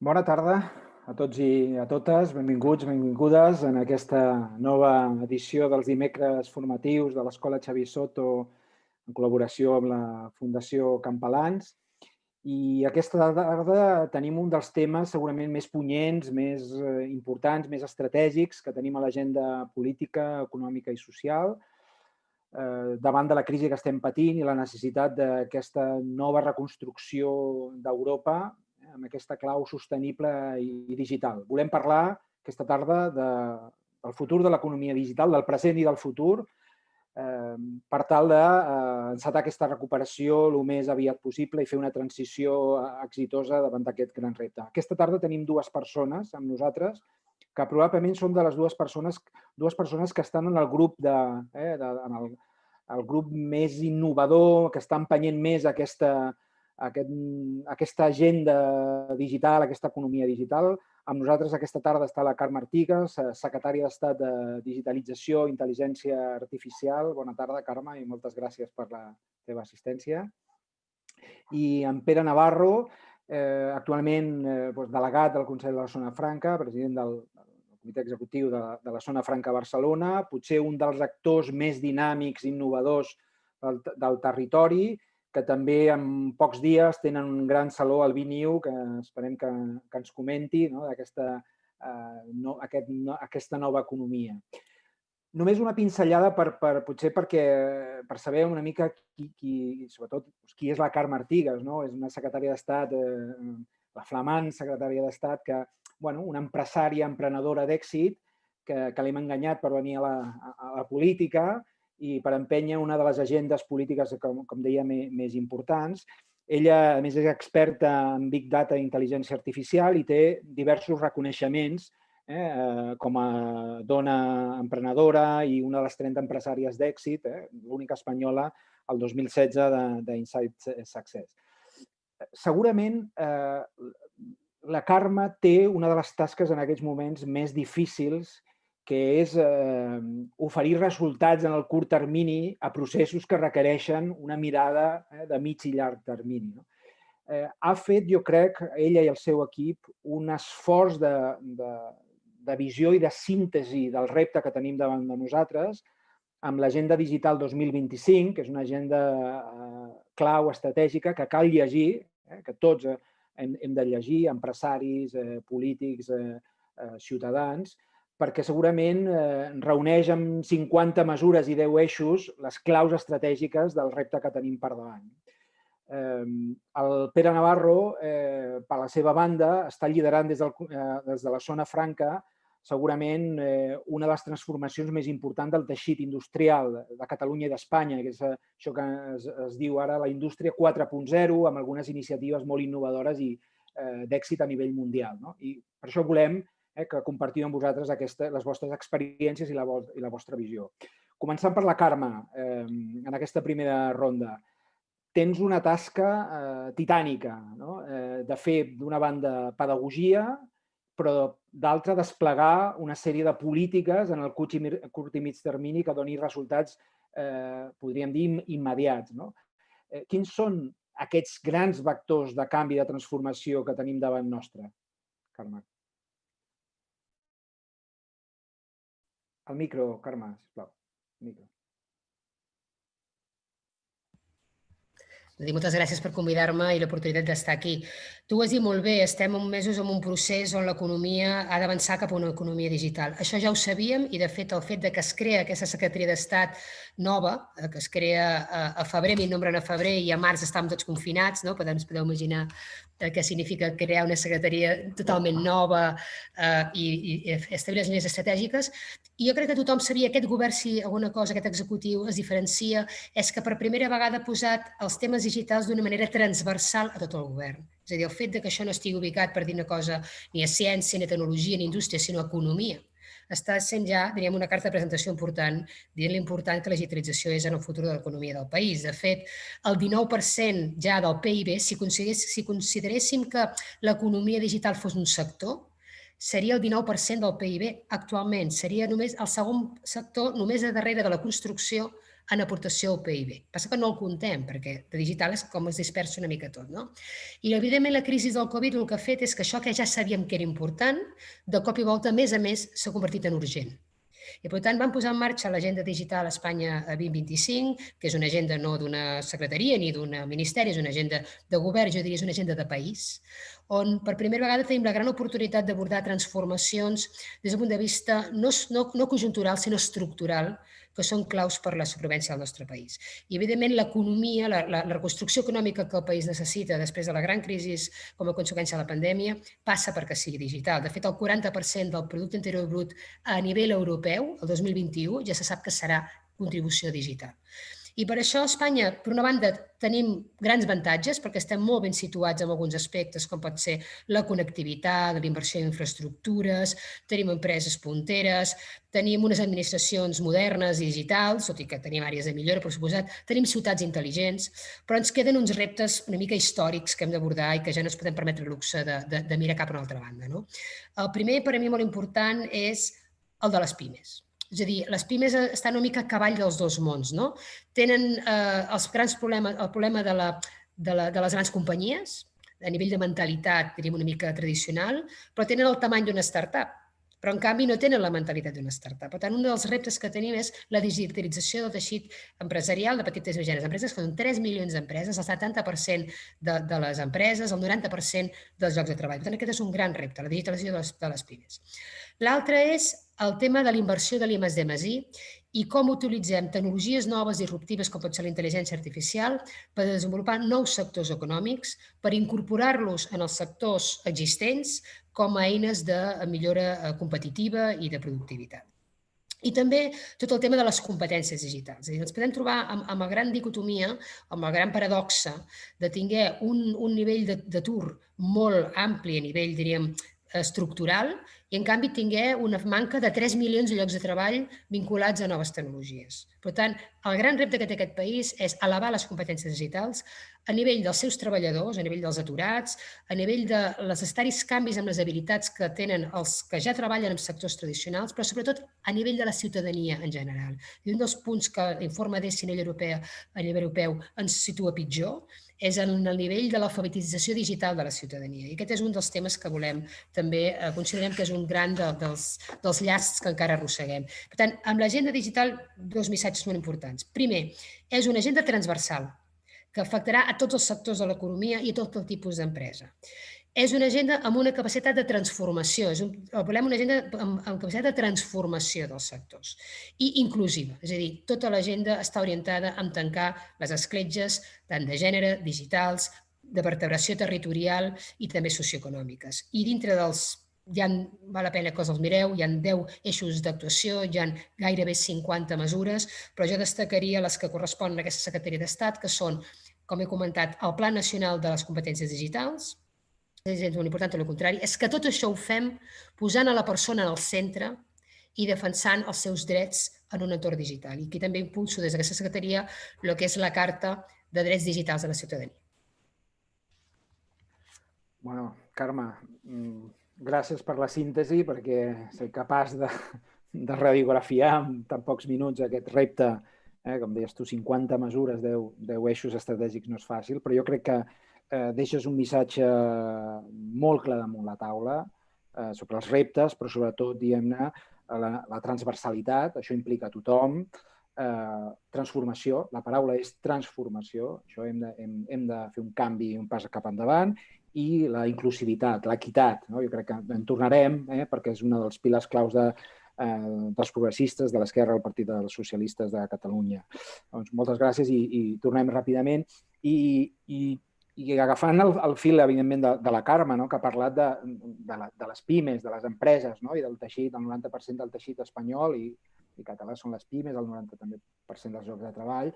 Bona tarda a tots i a totes, benvinguts, benvingudes en aquesta nova edició dels dimecres formatius de l'Escola Xavier Soto en col·laboració amb la Fundació Campalans. I aquesta tarda tenim un dels temes segurament més punyents, més importants, més estratègics que tenim a l'agenda política, econòmica i social davant de la crisi que estem patint i la necessitat d'aquesta nova reconstrucció d'Europa amb aquesta clau sostenible i digital. Volem parlar aquesta tarda del futur de l'economia digital, del present i del futur, per tal d'encetar aquesta recuperació el més aviat possible i fer una transició exitosa davant d'aquest gran repte. Aquesta tarda tenim dues persones amb nosaltres que probablement són de les dues persones que estan en el grup el grup més innovador, que està empenyent més aquesta agenda digital, aquesta economia digital. Amb nosaltres aquesta tarda està la Carme Artigas, secretària d'Estat de Digitalització i Intel·ligència Artificial. Bona tarda, Carme, i moltes gràcies per la teva assistència. I en Pere Navarro, actualment delegat del Consell de la Zona Franca, president del Comitè Executiu de la Zona Franca Barcelona, potser un dels actors més dinàmics i innovadors del territori, que també en pocs dies tenen un gran saló al Viniu, que esperem que ens comenti aquesta nova economia. Només una pinzellada potser per saber una mica sobretot qui és la Carme Artigas. És una secretària d'Estat, la flamant secretària d'Estat, una empresària, emprenedora d'èxit, que l'hem enganyat per venir a la política i per empènyer una de les agendes polítiques, com deia, més importants. Ella, a més, és experta en Big Data i Intel·ligència Artificial i té diversos reconeixements com a dona emprenedora i una de les 30 empresàries d'èxit, l'única espanyola, el 2016 d'Insight Success. Segurament, la Carme té una de les tasques en aquests moments més difícils, que és oferir resultats en el curt termini a processos que requereixen una mirada de mig i llarg termini. Ha fet, jo crec, ella i el seu equip, un esforç de visió i de síntesi del repte que tenim davant de nosaltres amb l'Agenda Digital 2025, que és una agenda clau estratègica que cal llegir, que tots hem de llegir, empresaris, polítics, ciutadans, perquè segurament reuneix amb 50 mesures i 10 eixos les claus estratègiques del repte que tenim per davant. El Pere Navarro, per la seva banda, està liderant des de la Zona Franca segurament una de les transformacions més importants del teixit industrial de Catalunya i d'Espanya, que és això que es diu ara la indústria 4.0, amb algunes iniciatives molt innovadores i d'èxit a nivell mundial. I per això volem que compartiu amb vosaltres les vostres experiències i la vostra visió. Començant per la Carme, en aquesta primera ronda. Tens una tasca titànica, de fer, d'una banda, pedagogia, però d'altra, desplegar una sèrie de polítiques en el curt i mig termini que doni resultats, podríem dir, immediats. Quins són aquests grans vectors de canvi, de transformació que tenim davant nostre, Carme? El micro, Carme, sisplau. Moltes gràcies per convidar-me i l'oportunitat d'estar aquí. Tu ho has dit molt bé, estem mesos en un procés on l'economia ha d'avançar cap a una economia digital. Això ja ho sabíem i, de fet, el fet que es crea aquesta secretaria d'Estat nova, que es crea a febrer, a mi em nombren a febrer i a març estàvem tots confinats, podeu imaginar què significa crear una secretaria totalment nova i establir les línies estratègiques. I jo crec que tothom sabia, aquest govern, si alguna cosa, aquest executiu es diferencia, és que per primera vegada ha posat els temes digitals d'una manera transversal a tot el govern. És a dir, el fet que això no estigui ubicat per dir una cosa ni a ciència, ni a tecnologia, ni a indústria, sinó a economia, està sent ja, diríem, una carta de presentació important, dient l'important que la digitalització és en el futur de l'economia del país. De fet, el 19% ja del PIB, si consideréssim que l'economia digital fos un sector, seria el 19% del PIB actualment. Seria només el segon sector, només a darrere de la construcció, en aportació al PIB. Passa que no el comptem, perquè de digital és com es dispersa una mica tot, no? I, evidentment, la crisi del Covid el que ha fet és que això que ja sabíem que era important, de cop i volta, a més, s'ha convertit en urgent. I, per tant, vam posar en marxa l'Agenda Digital Espanya 2025, que és una agenda no d'una secretaria ni d'un ministeri, és una agenda de govern, jo diria és una agenda de país, on per primera vegada tenim la gran oportunitat d'abordar transformacions des del punt de vista no conjuntural, sinó estructural, que són claus per la supervivència del nostre país. I, evidentment, l'economia, la reconstrucció econòmica que el país necessita després de la gran crisi com a conseqüència de la pandèmia, passa perquè sigui digital. De fet, el 40% del producte interior brut a nivell europeu, el 2021, ja se sap que serà contribució digital. I per això a Espanya, per una banda, tenim grans avantatges perquè estem molt ben situats en alguns aspectes, com pot ser la connectivitat, la inversió en infraestructures, tenim empreses punteres, tenim unes administracions modernes i digitals, tot i que tenim àrees de millora, per suposat, tenim ciutats intel·ligents, però ens queden uns reptes una mica històrics que hem d'abordar i que ja no ens podem permetre el luxe de mirar cap a una altra banda. No? El primer, per a mi, molt important, és el de les pimes. És a dir, les pimes estan una mica a cavall dels dos mons, no? Tenen els grans problemes, el problema de les grans companyies, a nivell de mentalitat, diríem una mica tradicional, però tenen el tamany d'una startup, però en canvi no tenen la mentalitat d'una startup. Per tant, un dels reptes que tenim és la digitalització del teixit empresarial de petites i mitjanes empreses, que són 3 milions d'empreses, el 70% de les empreses, el 90% dels llocs de treball. Per tant, aquest és un gran repte, la digitalització de les pimes. L'altre és el tema de la inversió de l'I+D+I i com utilitzem tecnologies noves i disruptives, com pot ser la intel·ligència artificial, per desenvolupar nous sectors econòmics, per incorporar-los en els sectors existents com a eines de millora competitiva i de productivitat. I també tot el tema de les competències digitals. És a dir, ens podem trobar amb la gran dicotomia, amb la gran paradoxa de tenir un nivell d'atur molt ampli a nivell, diríem, estructural i, en canvi, tingué una manca de 3 milions de llocs de treball vinculats a noves tecnologies. Per tant, el gran repte que té aquest país és elevar les competències digitals a nivell dels seus treballadors, a nivell dels aturats, a nivell de les necessaris canvis amb les habilitats que tenen els que ja treballen en sectors tradicionals, però sobretot a nivell de la ciutadania en general. I un dels punts que l'informe DESI a nivell europeu ens situa pitjor és en el nivell de l'alfabetització digital de la ciutadania. I aquest és un dels temes que volem també, considerem que és un gran dels llasts que encara arrosseguem. Per tant, amb l'agenda digital, dos missatges molt importants. Primer, és una agenda transversal que afectarà a tots els sectors de l'economia i a tot el tipus d'empresa. És una agenda amb una capacitat de transformació, volem una agenda amb capacitat de transformació dels sectors i inclusiva, és a dir, tota l'agenda està orientada a tancar les escletxes tant de gènere, digitals, de vertebració territorial i també socioeconòmiques. I dintre dels val la pena que els mireu, hi ha 10 eixos d'actuació, hi ha gairebé 50 mesures, però jo destacaria les que corresponen a aquesta Secretaria d'Estat, que són, com he comentat, el Pla Nacional de les Competències Digitals, és molt important, tot el contrari, és que tot això ho fem posant a la persona en el centre i defensant els seus drets en un entorn digital. I aquí també impulso des d'aquesta secretaria el que és la Carta de Drets Digitals de la Ciutadania. Bueno, Carme, gràcies per la síntesi, perquè ser capaç de radiografiar en tan pocs minuts aquest repte, com deies tu, 50 mesures, 10 eixos estratègics no és fàcil, però jo crec que deixes un missatge molt clar damunt la taula sobre els reptes, però sobretot, diguem-ne, la transversalitat, això implica tothom, transformació, la paraula és transformació, això hem de fer un canvi, un pas cap endavant, i la inclusivitat, l'equitat. Jo crec que en tornarem, perquè és un dels pilars claus dels progressistes, de l'esquerra, el Partit dels Socialistes de Catalunya. Doncs moltes gràcies i tornem ràpidament. I agafant el fil, evidentment, de la Carme, que ha parlat de les pimes, de les empreses i del teixit, el 90% del teixit espanyol i català són les pimes, el 90% dels llocs de treball,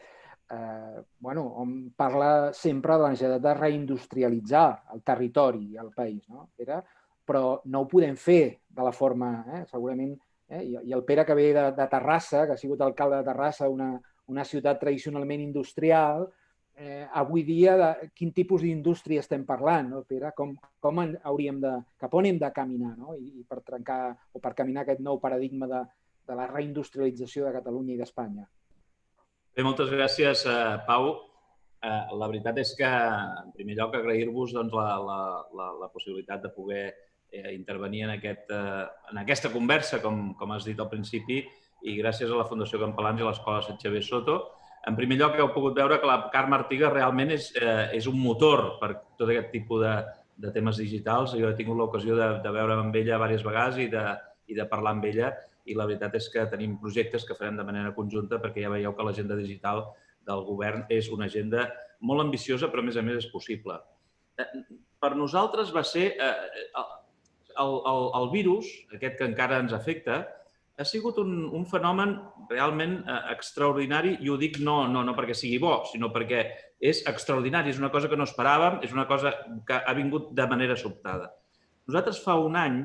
on parla sempre de la necessitat de reindustrialitzar el territori i el país. Però no ho podem fer de la forma, segurament, i el Pere, que ve de Terrassa, que ha sigut alcalde de Terrassa, una ciutat tradicionalment industrial, avui dia, quin tipus d'indústria estem parlant, Pere? Cap on hem de caminar i per trencar o per caminar aquest nou paradigma de la reindustrialització de Catalunya i d'Espanya? Bé, moltes gràcies, Pau. La veritat és que, en primer lloc, agrair-vos la possibilitat de poder intervenir en aquesta conversa, com has dit al principi, i gràcies a la Fundació Campalans i a l'Escola Sant Xavier Soto. En primer lloc, heu pogut veure que la Carme Artiga realment és un motor per tot aquest tipus de temes digitals. Jo he tingut l'ocasió de veure amb ella diverses vegades i de parlar amb ella, i la veritat és que tenim projectes que farem de manera conjunta perquè ja veieu que l'agenda digital del govern és una agenda molt ambiciosa, però a més és possible. Per nosaltres va ser el virus, aquest que encara ens afecta, ha sigut un fenomen realment extraordinari, i ho dic no perquè sigui bo, sinó perquè és extraordinari, és una cosa que no esperàvem, és una cosa que ha vingut de manera sobtada. Nosaltres fa un any,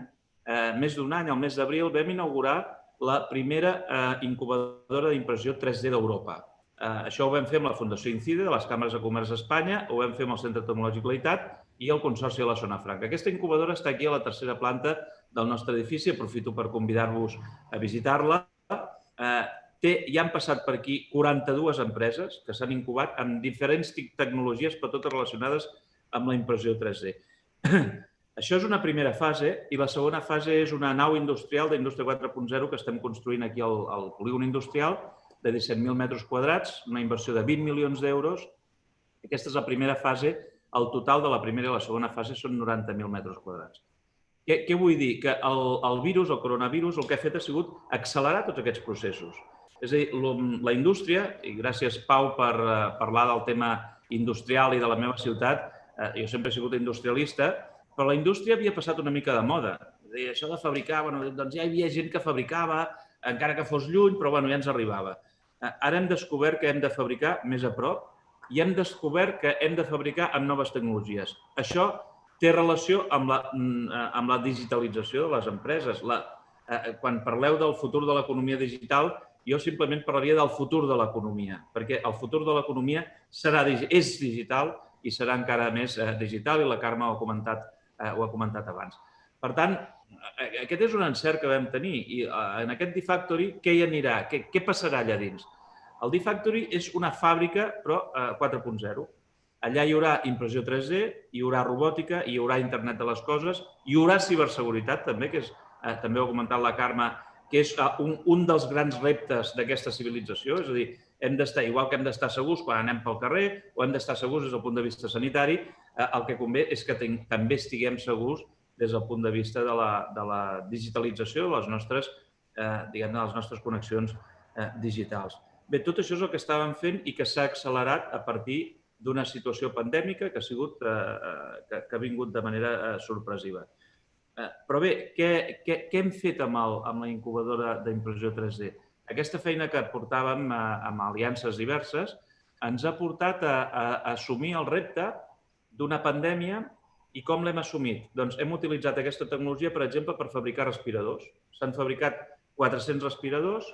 més d'un any, al mes d'abril, vam inaugurar la primera incubadora d'impressió 3D d'Europa. Això ho vam fer amb la Fundació Incide, de les Càmeres de Comerç d'Espanya, ho vam fer amb el Centre Tecnològic Leitat i el Consorci de la Zona Franca. Aquesta incubadora està aquí a la tercera planta del nostre edifici, aprofito per convidar-vos a visitar-la. Ja han passat per aquí 42 empreses que s'han incubat amb diferents tecnologies, però totes relacionades amb la impressió 3D. Això és una primera fase, i la segona fase és una nau industrial d'Indústria 4.0 que estem construint aquí al polígon industrial, de 17.000 metres quadrats, una inversió de 20 milions d'euros. Aquesta és la primera fase. El total de la primera i la segona fase són 90.000 metres quadrats. Què vull dir? Que el virus, el coronavirus, el que ha fet ha sigut accelerar tots aquests processos. És a dir, la indústria, i gràcies, Pau, per parlar del tema industrial i de la meva ciutat, jo sempre he sigut industrialista, però la indústria havia passat una mica de moda. És a dir, això de fabricar, doncs ja hi havia gent que fabricava, encara que fos lluny, però ja ens arribava. Ara hem descobert que hem de fabricar més a prop i hem descobert que hem de fabricar amb noves tecnologies. Això té relació amb la digitalització de les empreses. Quan parleu del futur de l'economia digital, jo simplement parlaria del futur de l'economia, perquè el futur de l'economia és digital i serà encara més digital, i la Carme ho ha comentat abans. Per tant, aquest és un encert que vam tenir, i en aquest D-Factory què hi anirà? Què passarà allà dins? El D-Factory és una fàbrica, però 4.0. Allà hi haurà impressió 3D, hi haurà robòtica, hi haurà internet de les coses, hi haurà ciberseguretat també, que també ho ha comentat la Carme, que és un dels grans reptes d'aquesta civilització. És a dir, igual que hem d'estar segurs quan anem pel carrer, o hem d'estar segurs des del punt de vista sanitari, el que convé és que també estiguem segurs des del punt de vista de la digitalització de les nostres connexions digitals. Bé, tot això és el que estàvem fent i que s'ha accelerat a partir d'una situació pandèmica que ha vingut de manera sorpresiva. Però bé, què hem fet amb la incubadora d'impressió 3D? Aquesta feina que portàvem amb aliances diverses ens ha portat a assumir el repte d'una pandèmia. I com l'hem assumit? Doncs hem utilitzat aquesta tecnologia, per exemple, per fabricar respiradors. S'han fabricat 400 respiradors,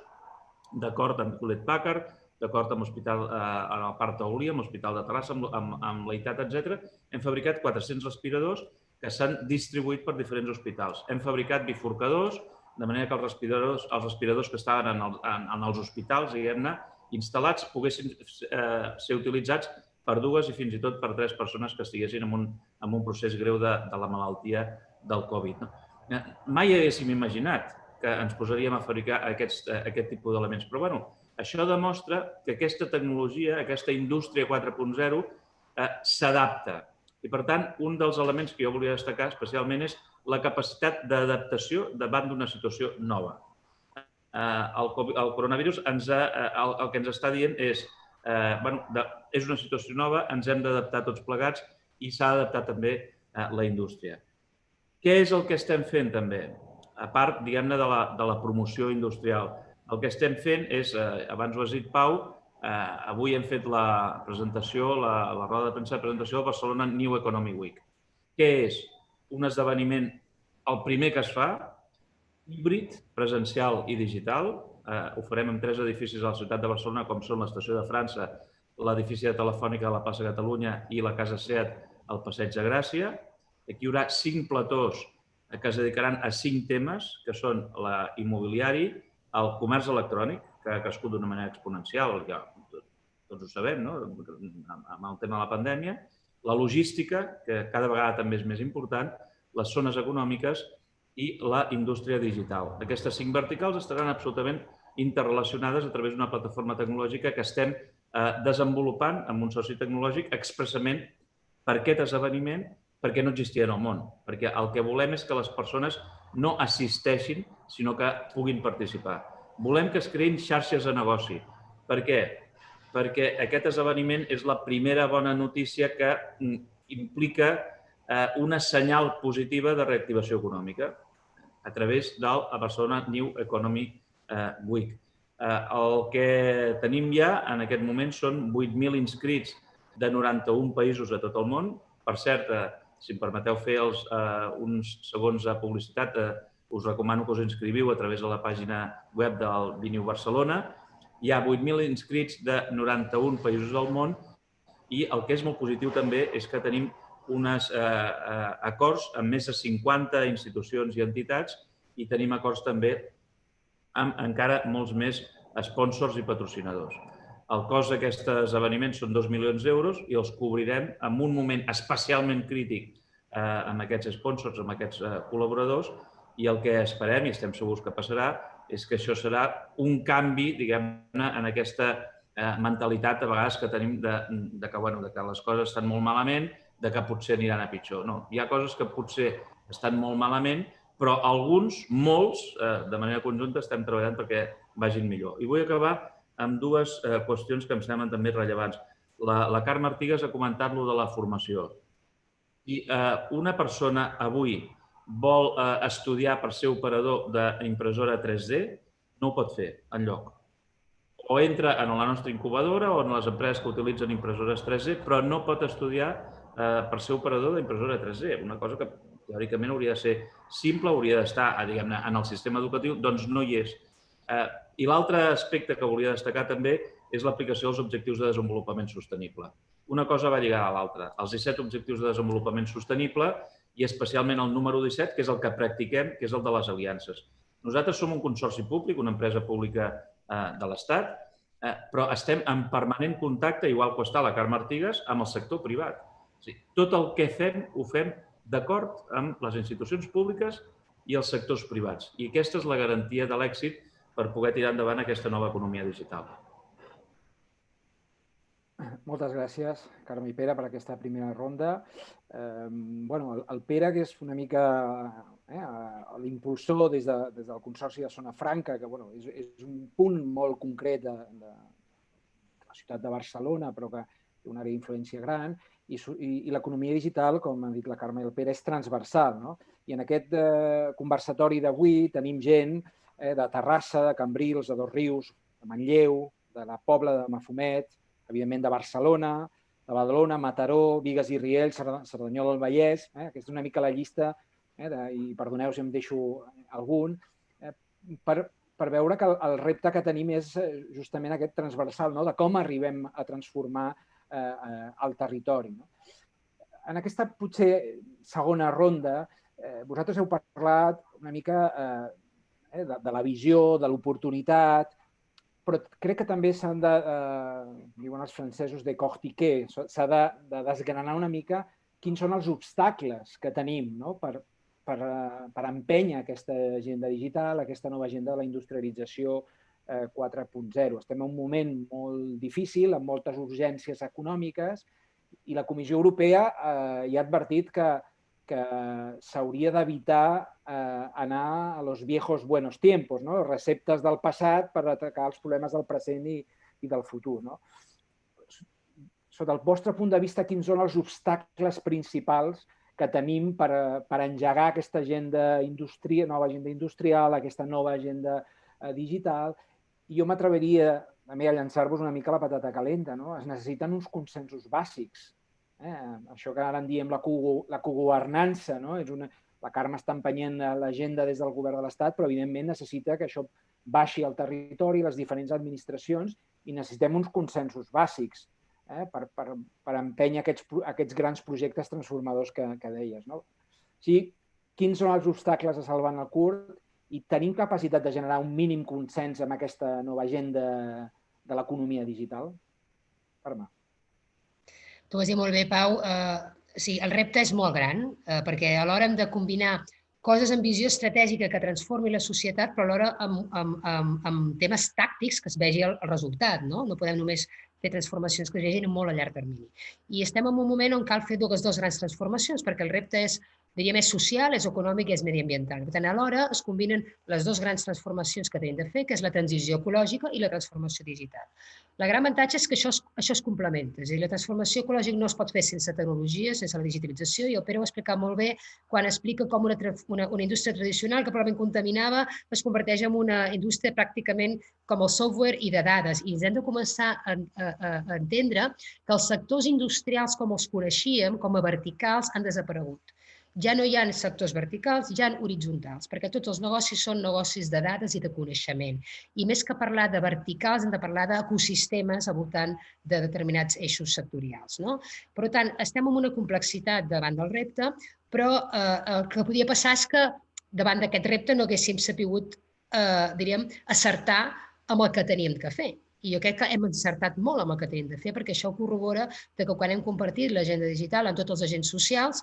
d'acord amb Hewlett-Packard, d'acord amb el Parc Taulí, amb l'Hospital de Terrassa, amb l'Eitat, etc. Hem fabricat 400 respiradors que s'han distribuït per diferents hospitals. Hem fabricat bifurcadors, de manera que els respiradors que estaven en els hospitals, diguem-ne, instal·lats, poguessin ser utilitzats per 2 i fins i tot per 3 persones que estiguessin en un procés greu de la malaltia del Covid. Mai haguéssim imaginat que ens posaríem a fabricar aquest tipus d'elements, però això demostra que aquesta tecnologia, aquesta indústria 4.0, s'adapta. I, per tant, un dels elements que jo volia destacar especialment és la capacitat d'adaptació davant d'una situació nova. El coronavirus el que ens està dient és una situació nova, ens hem d'adaptar tots plegats i s'ha d'adaptar també la indústria. Què és el que estem fent també? A part, diguem-ne, de la promoció industrial. El que estem fent és, abans ho has dit, Pau, avui hem fet la presentació, la roda de premsa de presentació del Barcelona New Economy Week. Què és? Un esdeveniment, el primer que es fa, híbrid, presencial i digital. Ho farem en 3 edificis a la ciutat de Barcelona, com són l'Estació de França, l'edifici de Telefònica a la plaça Catalunya i la Casa SEAT al Passeig de Gràcia. Aquí hi haurà 5 platós que es dedicaran a 5 temes, que són l'immobiliari, el comerç electrònic, que ha crescut d'una manera exponencial. tots ho sabem, no? Amb el tema de la pandèmia, la logística, que cada vegada també és més important, les zones econòmiques i la indústria digital. Aquestes 5 verticals estaran absolutament interrelacionades a través d'una plataforma tecnològica que estem desenvolupant amb un soci tecnològic expressament per aquest esdeveniment, perquè no existia en el món. Perquè el que volem és que les persones no assisteixin, sinó que puguin participar. Volem que es creïn xarxes de negoci. Per què? Perquè aquest esdeveniment és la primera bona notícia que implica una senyal positiva de reactivació econòmica a través del Barcelona New Economy Week. El que tenim ja en aquest moment són 8.000 inscrits de 91 països de tot el món. Per cert, si em permeteu fer uns segons de publicitat, us recomano que us inscriviu a través de la pàgina web del Viniu Barcelona. Hi ha 8.000 inscrits de 91 països del món i el que és molt positiu també és que tenim uns acords amb més de 50 institucions i entitats i tenim acords també amb encara molts més sponsors i patrocinadors. El cost d'aquests esdeveniments són 2 milions d'euros i els cobrirem en un moment especialment crític amb aquests sponsors, amb aquests col·laboradors, i el que esperem, i estem segurs que passarà, és que això serà un canvi, diguem-ne, en aquesta mentalitat a vegades que tenim de que les coses estan molt malament, de que potser aniran a pitjor. No, hi ha coses que potser estan molt malament, però alguns, molts, de manera conjunta, estem treballant perquè vagin millor. I vull acabar amb 2 qüestions que em semblen també rellevants. La Carme Artigas ha comentat-lo de la formació. Si una persona avui vol estudiar per ser operador d'impressora 3D, no ho pot fer enlloc. O entra en la nostra incubadora o en les empreses que utilitzen impressores 3D, però no pot estudiar per ser operador d'impressora 3D, una cosa que teòricament hauria de ser simple, hauria d'estar, diguem-ne, en el sistema educatiu, doncs no hi és. I l'altre aspecte que volia destacar també és l'aplicació dels objectius de desenvolupament sostenible. Una cosa va lligada a l'altra. Els 17 objectius de desenvolupament sostenible i especialment el número 17, que és el que practiquem, que és el de les aliances. Nosaltres som un consorci públic, una empresa pública de l'Estat, però estem en permanent contacte, igual que està la Carme Artigas, amb el sector privat. Tot el que fem, ho fem d'acord amb les institucions públiques i els sectors privats. I aquesta és la garantia de l'èxit per poder tirar endavant aquesta nova economia digital. Moltes gràcies, Carme i Pere, per aquesta primera ronda. El Pere, que és una mica l'impulsor des del Consorci de Zona Franca, que és un punt molt concret de la ciutat de Barcelona, però que té una àrea d'influència gran, i l'economia digital, com han dit la Carme i el Pere, és transversal. I en aquest conversatori d'avui tenim gent de Terrassa, de Cambrils, de Dosrius, de Manlleu, de la Pobla de Mafumet, evidentment de Barcelona, de Badalona, Mataró, Bigues i Riells, Cerdanyola del Vallès. Aquesta és una mica la llista, i perdoneu si em deixo algun, per veure que el repte que tenim és justament aquest transversal, de com arribem a transformar el territori. En aquesta, potser, segona ronda, vosaltres heu parlat una mica de la visió, de l'oportunitat, però crec que també s'han de, diuen els francesos, décortiquer, s'ha de desgranar una mica quins són els obstacles que tenim per empènyer aquesta agenda digital, aquesta nova agenda de la industrialització 4.0. Estem en un moment molt difícil, amb moltes urgències econòmiques, i la Comissió Europea ja ha advertit que s'hauria d'evitar anar a los viejos buenos tiempos, receptes del passat per atacar els problemes del present i del futur. Sota el vostre punt de vista, quins són els obstacles principals que tenim per engegar aquesta nova agenda industrial, aquesta nova agenda digital? I jo m'atreviria també a llançar-vos una mica la patata calenta. Es necessiten uns consensos bàsics. Això que ara en diem la cogovernança. La Carme està empenyent l'agenda des del govern de l'Estat, però evidentment necessita que això baixi al territori, les diferents administracions, i necessitem uns consensos bàsics per empènyer aquests grans projectes transformadors que deies. Quins són els obstacles a salvar en el curt? I tenim capacitat de generar un mínim consens amb aquesta nova agenda de l'economia digital? Parma. Tu has dit molt bé, Pau. Sí, el repte és molt gran, perquè alhora hem de combinar coses amb visió estratègica que transformi la societat, però alhora amb temes tàctics que es vegi el resultat. No podem només fer transformacions que es vegin molt a llarg termini. I estem en un moment on cal fer dues grans transformacions, perquè el repte és, diríem, és social, és econòmic i és mediambiental. Per tant, alhora es combinen les dues grans transformacions que tenim de fer, que és la transició ecològica i la transformació digital. La gran avantatge és que això es complementa. És a dir, la transformació ecològica no es pot fer sense tecnologia, sense la digitalització, i el Pere ho ha explicat molt bé quan explica com una indústria tradicional que probablement contaminava es converteix en una indústria pràcticament com el software i de dades. I ens hem de començar a entendre que els sectors industrials com els coneixíem, com a verticals, han desaparegut. Ja no hi ha sectors verticals, hi ha horitzontals, perquè tots els negocis són negocis de dades i de coneixement. I més que parlar de verticals, hem de parlar d'ecosistemes al voltant de determinats eixos sectorials. Per tant, estem en una complexitat davant del repte, però el que podia passar és que davant d'aquest repte no haguéssim sabut, diríem, acertar amb el que teníem que fer. I jo crec que hem encertat molt amb el que tenim de fer, perquè això corrobora que quan hem compartit l'agenda digital amb tots els agents socials,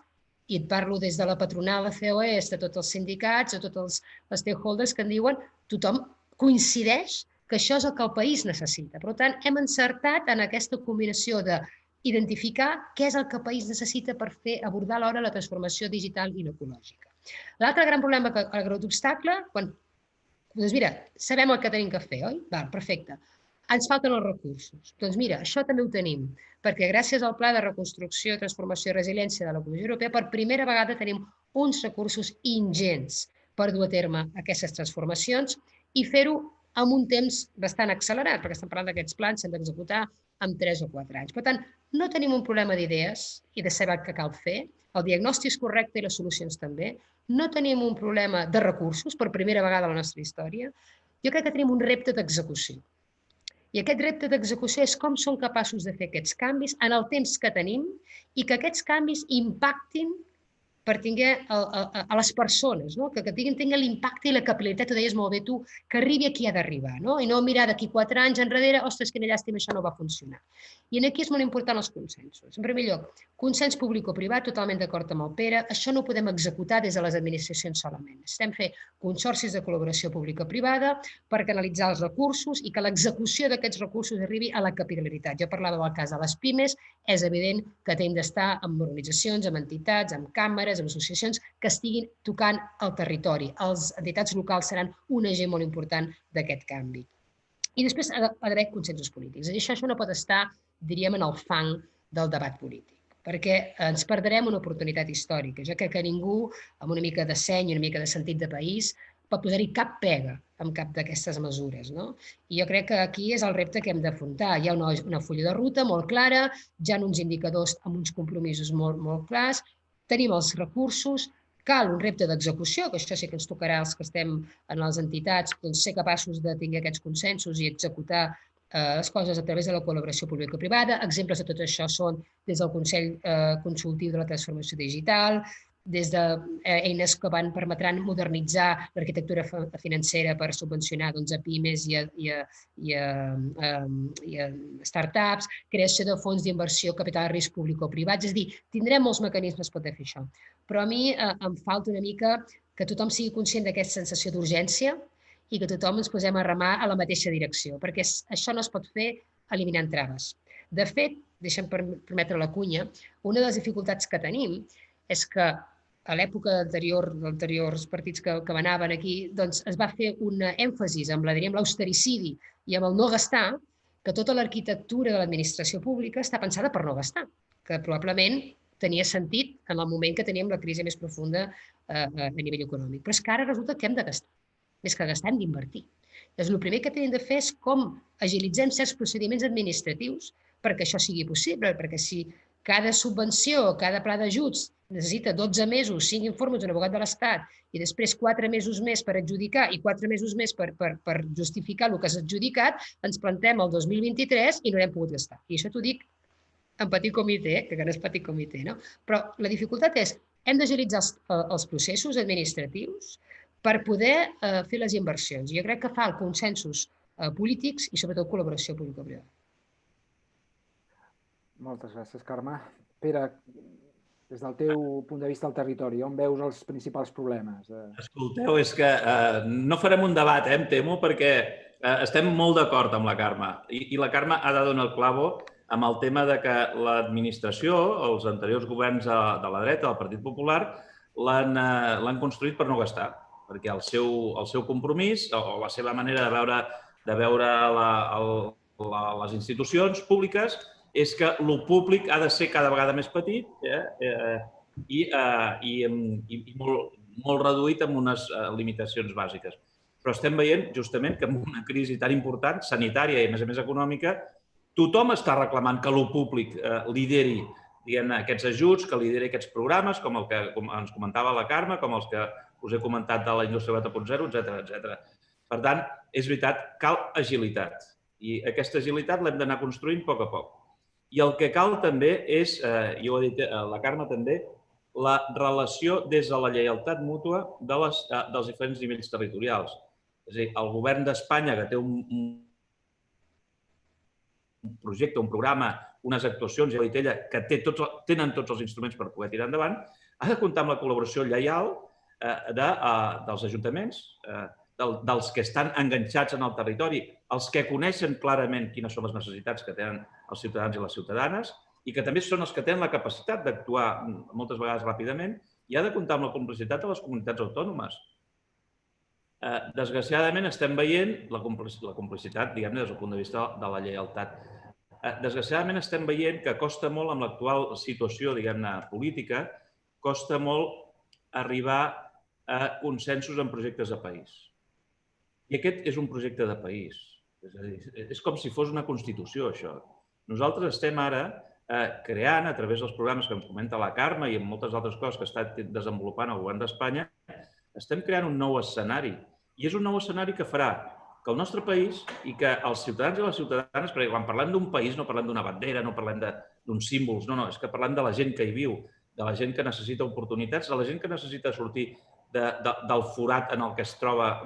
i et parlo des de la patronal, la COE, de tots els sindicats, de tots els stakeholders que en diuen, tothom coincideix que això és el que el país necessita. Per tant, hem encertat en aquesta combinació d'identificar què és el que el país necessita per abordar alhora la transformació digital i ecològica. L'altre gran problema, el gran obstacle, doncs mira, sabem el que tenim que fer, oi? Perfecte. Ens falten els recursos. Doncs mira, això també ho tenim, perquè gràcies al Pla de Reconstrucció, Transformació i Resiliència de la Comissió Europea, per primera vegada tenim uns recursos ingents per dur a terme aquestes transformacions i fer-ho en un temps bastant accelerat, perquè estem parlant d'aquests plans, s'han d'executar en 3 o 4 anys. Per tant, no tenim un problema d'idees i de saber què cal fer, el diagnòstic és correcte i les solucions també, no tenim un problema de recursos, per primera vegada a la nostra història, jo crec que tenim un repte d'execució. I aquest repte d'execució és com som capaços de fer aquests canvis en el temps que tenim i que aquests canvis impactin per tinguer a les persones, que tinguin l'impacte i la capil·laritat, ho deies molt bé tu, que arribi a qui ha d'arribar, i no mirar d'aquí 4 anys enrere, ostres, quina llàstima, això no va funcionar. I aquí és molt important els consensos. En primer lloc, consens públic-privat, totalment d'acord amb el Pere, això no ho podem executar des de les administracions solament. Necessitem fer consorcis de col·laboració pública-privada per canalitzar els recursos i que l'execució d'aquests recursos arribi a la capil·laritat. Jo parlava del cas de les pimes, és evident que hem d'estar amb organitzacions, amb entitats, amb càmeres, amb associacions que estiguin tocant el territori. Les entitats locals seran un agent molt important d'aquest canvi. I després ha d'haver consensos polítics. Això no pot estar, diríem, en el fang del debat polític, perquè ens perdrem una oportunitat històrica. Jo crec que ningú, amb una mica de seny i una mica de sentit de país, pot posar-hi cap pega amb cap d'aquestes mesures. I jo crec que aquí és el repte que hem d'afrontar. Hi ha una fulla de ruta molt clara, hi ha uns indicadors amb uns compromisos molt clars, tenim els recursos, cal un repte d'execució, que això sí que ens tocarà als que estem en les entitats, ser capaços de tenir aquests consensos i executar les coses a través de la col·laboració pública-privada. Exemples de tot això són des del Consell Consultiu de la Transformació Digital, des d'eines que permetran modernitzar l'arquitectura financera per subvencionar a pimes i a startups, creació de fons d'inversió, capital de risc públic o privats. És a dir, tindrem molts mecanismes per fer això. Però a mi em falta una mica que tothom sigui conscient d'aquesta sensació d'urgència i que tothom ens posem a remar a la mateixa direcció, perquè això no es pot fer eliminant traves. De fet, deixa'm permetre la cunya, una de les dificultats que tenim és que a l'època d'anteriors partits que manaven aquí, doncs es va fer un èmfasis amb l'austericidi i amb el no gastar, que tota l'arquitectura de l'administració pública està pensada per no gastar, que probablement tenia sentit en el moment que teníem la crisi més profunda a nivell econòmic. Però és que ara resulta que hem de gastar. Més que gastar, hem d'invertir. Doncs el primer que tenim de fer és com agilitzem certs procediments administratius perquè això sigui possible, perquè si cada subvenció, cada pla d'ajuts necessita 12 mesos, 5 informes d'un abogat de l'Estat i després 4 mesos més per adjudicar i 4 mesos més per justificar el que s'ha adjudicat, ens plantem el 2023 i no l'hem pogut gastar. I això t'ho dic en petit comitè, que no és petit comitè, no? Però la dificultat és, hem d'agilitzar els processos administratius per poder fer les inversions. Jo crec que fa consensos polítics i sobretot col·laboració pública-privada. Moltes gràcies, Carme. Pere, des del teu punt de vista al territori, on veus els principals problemes? Escolteu, és que no farem un debat, em temo, perquè estem molt d'acord amb la Carme. I la Carme ha de donar el clavo amb el tema de que l'administració, els anteriors governs de la dreta, del Partit Popular, l'han construït per no gastar, perquè el seu compromís o la seva manera de veure les institucions públiques és que el públic ha de ser cada vegada més petit i molt reduït amb unes limitacions bàsiques. Però estem veient justament que amb una crisi tan important, sanitària i, a més econòmica, tothom està reclamant que el públic lideri aquests ajuts, que lideri aquests programes, com el que ens comentava la Carme, com els que us he comentat de la indústria 4.0, etc. Per tant, és veritat, cal agilitat. I aquesta agilitat l'hem d'anar construint a poc a poc. I el que cal també és, i ho ha dit la Carme també, la relació des de la lleialtat mútua dels diferents nivells territorials. És a dir, el govern d'Espanya, que té un projecte, un programa, unes actuacions, ja ho ha dit ella, que tenen tots els instruments per poder tirar endavant, ha de comptar amb la col·laboració lleial dels ajuntaments, dels que estan enganxats en el territori, els que coneixen clarament quines són les necessitats que tenen els ciutadans i les ciutadanes i que també són els que tenen la capacitat d'actuar moltes vegades ràpidament i ha de comptar amb la complicitat de les comunitats autònomes. Desgraciadament estem veient la complicitat, diguem-ne, des del punt de vista de la lleialtat. Desgraciadament estem veient que costa molt, amb l'actual situació, diguem-ne, política, costa molt arribar a consensos en projectes de país. I aquest és un projecte de país. És a dir, és com si fos una Constitució, això. Nosaltres estem ara creant, a través dels programes que ens comenta la Carme i amb moltes altres coses que està desenvolupant el govern d'Espanya, estem creant un nou escenari. I és un nou escenari que farà que el nostre país i que els ciutadans i les ciutadanes, perquè quan parlem d'un país no parlem d'una bandera, no parlem d'uns símbols, no, és que parlem de la gent que hi viu, de la gent que necessita oportunitats, de la gent que necessita sortir del forat en el que es troba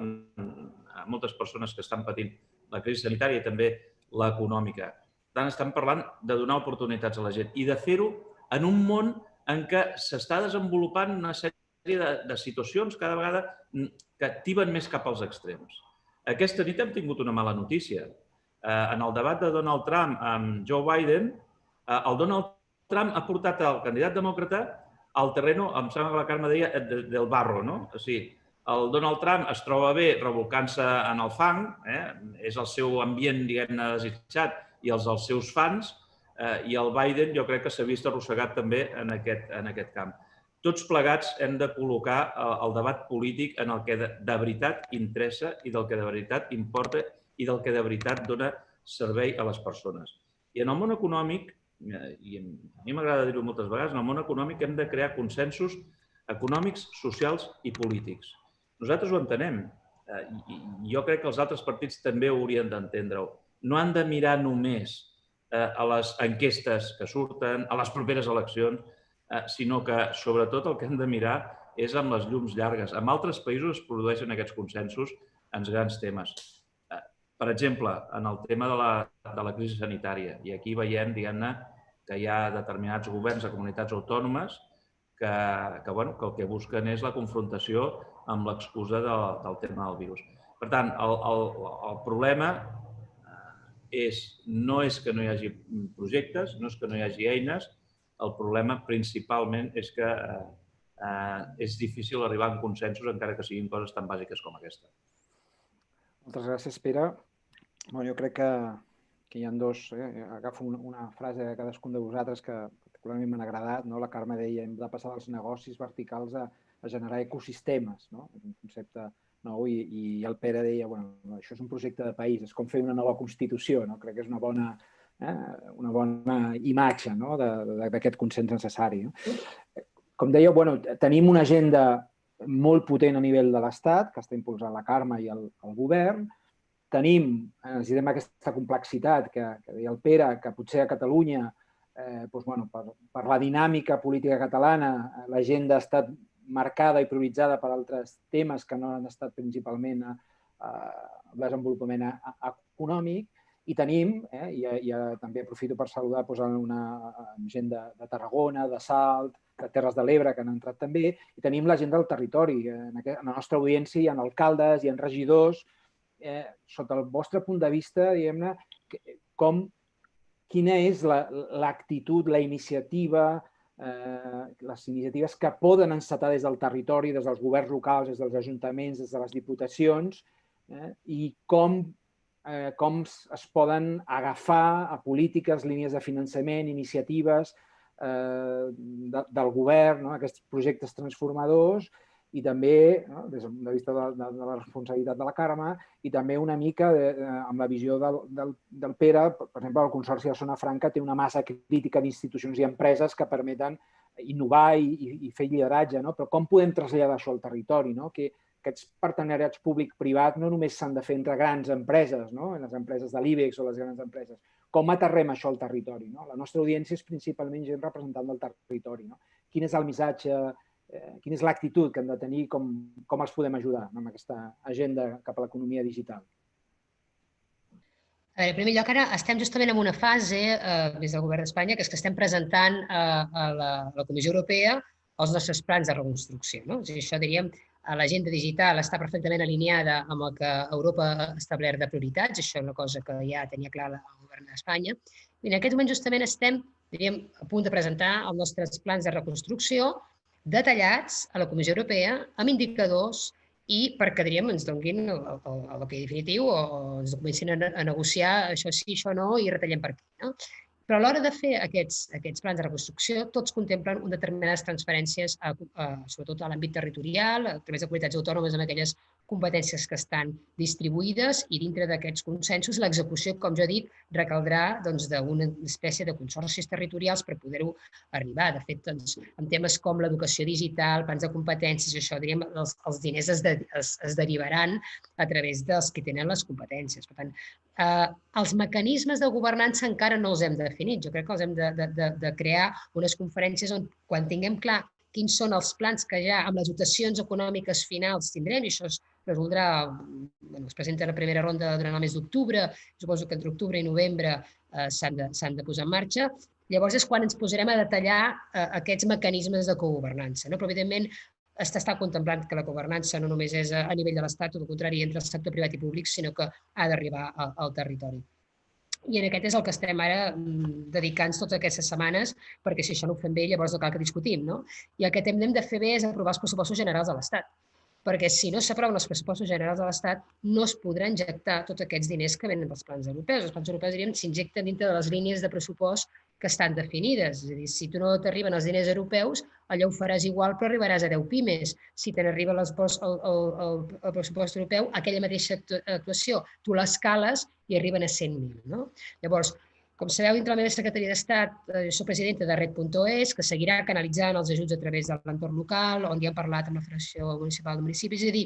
moltes persones que estan patint la crisi sanitària i també l'econòmica. Per tant, estem parlant de donar oportunitats a la gent i de fer-ho en un món en què s'està desenvolupant una sèrie de situacions cada vegada que tiben més cap als extrems. Aquesta nit hem tingut una mala notícia. En el debat de Donald Trump amb Joe Biden, el Donald Trump ha portat el candidat demòcrata al terreno, em sembla que la Carme deia, del barro, no? O sigui, el Donald Trump es troba bé rebolcant-se en el fang, és el seu ambient, diguem-ne, desitjat i els dels seus fans, i el Biden jo crec que s'ha vist arrossegat també en aquest camp. Tots plegats hem de col·locar el debat polític en el que de veritat interessa i del que de veritat importa i del que de veritat dona servei a les persones. I en el món econòmic, i a mi m'agrada dir-ho moltes vegades, en el món econòmic hem de crear consensos econòmics, socials i polítics. Nosaltres ho entenem i jo crec que els altres partits també ho haurien d'entendre-ho. No han de mirar només a les enquestes que surten, a les properes eleccions, sinó que, sobretot, el que hem de mirar és amb les llums llargues. En altres països es produeixen aquests consensos en grans temes. Per exemple, en el tema de la crisi sanitària. I aquí veiem, diguem-ne, que hi ha determinats governs de comunitats autònomes que el que busquen és la confrontació amb l'excusa del tema del virus. Per tant, el problema no és que no hi hagi projectes, no és que no hi hagi eines, el problema principalment és que és difícil arribar a consensos encara que siguin coses tan bàsiques com aquesta. Moltes gràcies, Pere. Jo crec que hi ha dos, agafo una frase de cadascun de vosaltres que particularment m'han agradat. La Carme deia hem de passar dels negocis verticals a generar ecosistemes. És un concepte nou i el Pere deia això és un projecte de país, és com fer una nova Constitució. Crec que és una bona imatge d'aquest consens necessari. Com deia, tenim una agenda molt potent a nivell de l'Estat, que està impulsant la Carme i el govern. Necessitem aquesta complexitat que deia el Pere, que potser a Catalunya, per la dinàmica política catalana, l'agenda ha estat marcada i prioritzada per altres temes que no han estat principalment el desenvolupament econòmic I tenim, i també aprofito per saludar una gent de Tarragona, de Salt, de Terres de l'Ebre, que han entrat també, i tenim la gent del territori. En la nostra audiència hi ha alcaldes, hi ha regidors. Sota el vostre punt de vista, diguem-ne, quina és l'actitud, la iniciativa, les iniciatives que poden encetar des del territori, des dels governs locals, des dels ajuntaments, des de les diputacions, i com es poden agafar a polítiques, línies de finançament, iniciatives del govern, aquests projectes transformadors, i també, des del punt de vista de la responsabilitat de la Carme, i també una mica amb la visió del Pere. Per exemple, el Consorci de Zona Franca té una massa crítica d'institucions i empreses que permeten innovar i fer lideratge, però com podem traslladar això al territori? Que aquests partenariats públic-privat no només s'han de fer entre grans empreses, les empreses de l'IBEX o les grans empreses. Com aterrem això al territori? La nostra audiència és principalment gent representant del territori. Quin és el missatge, quina és l'actitud que hem de tenir, com els podem ajudar amb aquesta agenda cap a l'economia digital? En primer lloc, ara estem justament en una fase, des del Govern d'Espanya, que és que estem presentant a la Comissió Europea els nostres plans de reconstrucció. Això, diríem, l'agenda digital està perfectament alineada amb el que Europa ha establert de prioritats. Això és una cosa que ja tenia clar el Govern d'Espanya. I en aquest moment justament estem, diríem, a punt de presentar els nostres plans de reconstrucció detallats a la Comissió Europea amb indicadors i perquè, diríem, ens donin el que definitiu o ens comencin a negociar això sí, això no i retallem per aquí. Però a l'hora de fer aquests plans de reconstrucció, tots contemplen determinades transferències, sobretot a l'àmbit territorial, a través de comunitats autònomes amb aquelles competències que estan distribuïdes, i dintre d'aquests consensos l'execució, com jo he dit, recaldrà d'una espècie de consorcis territorials per poder-ho arribar. De fet, en temes com l'educació digital, plans de competències, això, diríem, els diners es derivaran a través dels que tenen les competències. Per tant, els mecanismes de governança encara no els hem definit. Jo crec que els hem de crear unes conferències on, quan tinguem clar quins són els plans que ja amb les dotacions econòmiques finals tindrem, i això es resoldrà, es presenta la primera ronda durant el mes d'octubre, suposo que entre octubre i novembre s'han de posar en marxa. Llavors és quan ens posarem a detallar aquests mecanismes de cogovernança. Però, evidentment, està contemplant que la governança no només és a nivell de l'Estat, tot el contrari, entre el sector privat i públic, sinó que ha d'arribar al territori. I en aquest és el que estem ara dedicant totes aquestes setmanes, perquè si això no ho fem bé, llavors no cal que discutim. I el que hem de fer bé és aprovar els pressupostos generals de l'Estat, perquè si no s'aproven els pressupostos generals de l'Estat no es podrà injectar tots aquests diners que venen dels plans europeus. Els plans europeus, diríem, s'injecten dintre de les línies de pressupost que estan definides. És a dir, si tu no t'arriben els diners europeus, allò ho faràs igual, però arribaràs a 10 pimes. Si te n'arriba el pressupost europeu, aquella mateixa actuació, tu l'escales i arriben a 100.000. Llavors, com sabeu, dintre la meva secretaria d'Estat, soc presidenta de Red.es, que seguirà canalitzant els ajuts a través de l'entorn local, on ja hem parlat amb la Federació Municipal de Municipis. És a dir,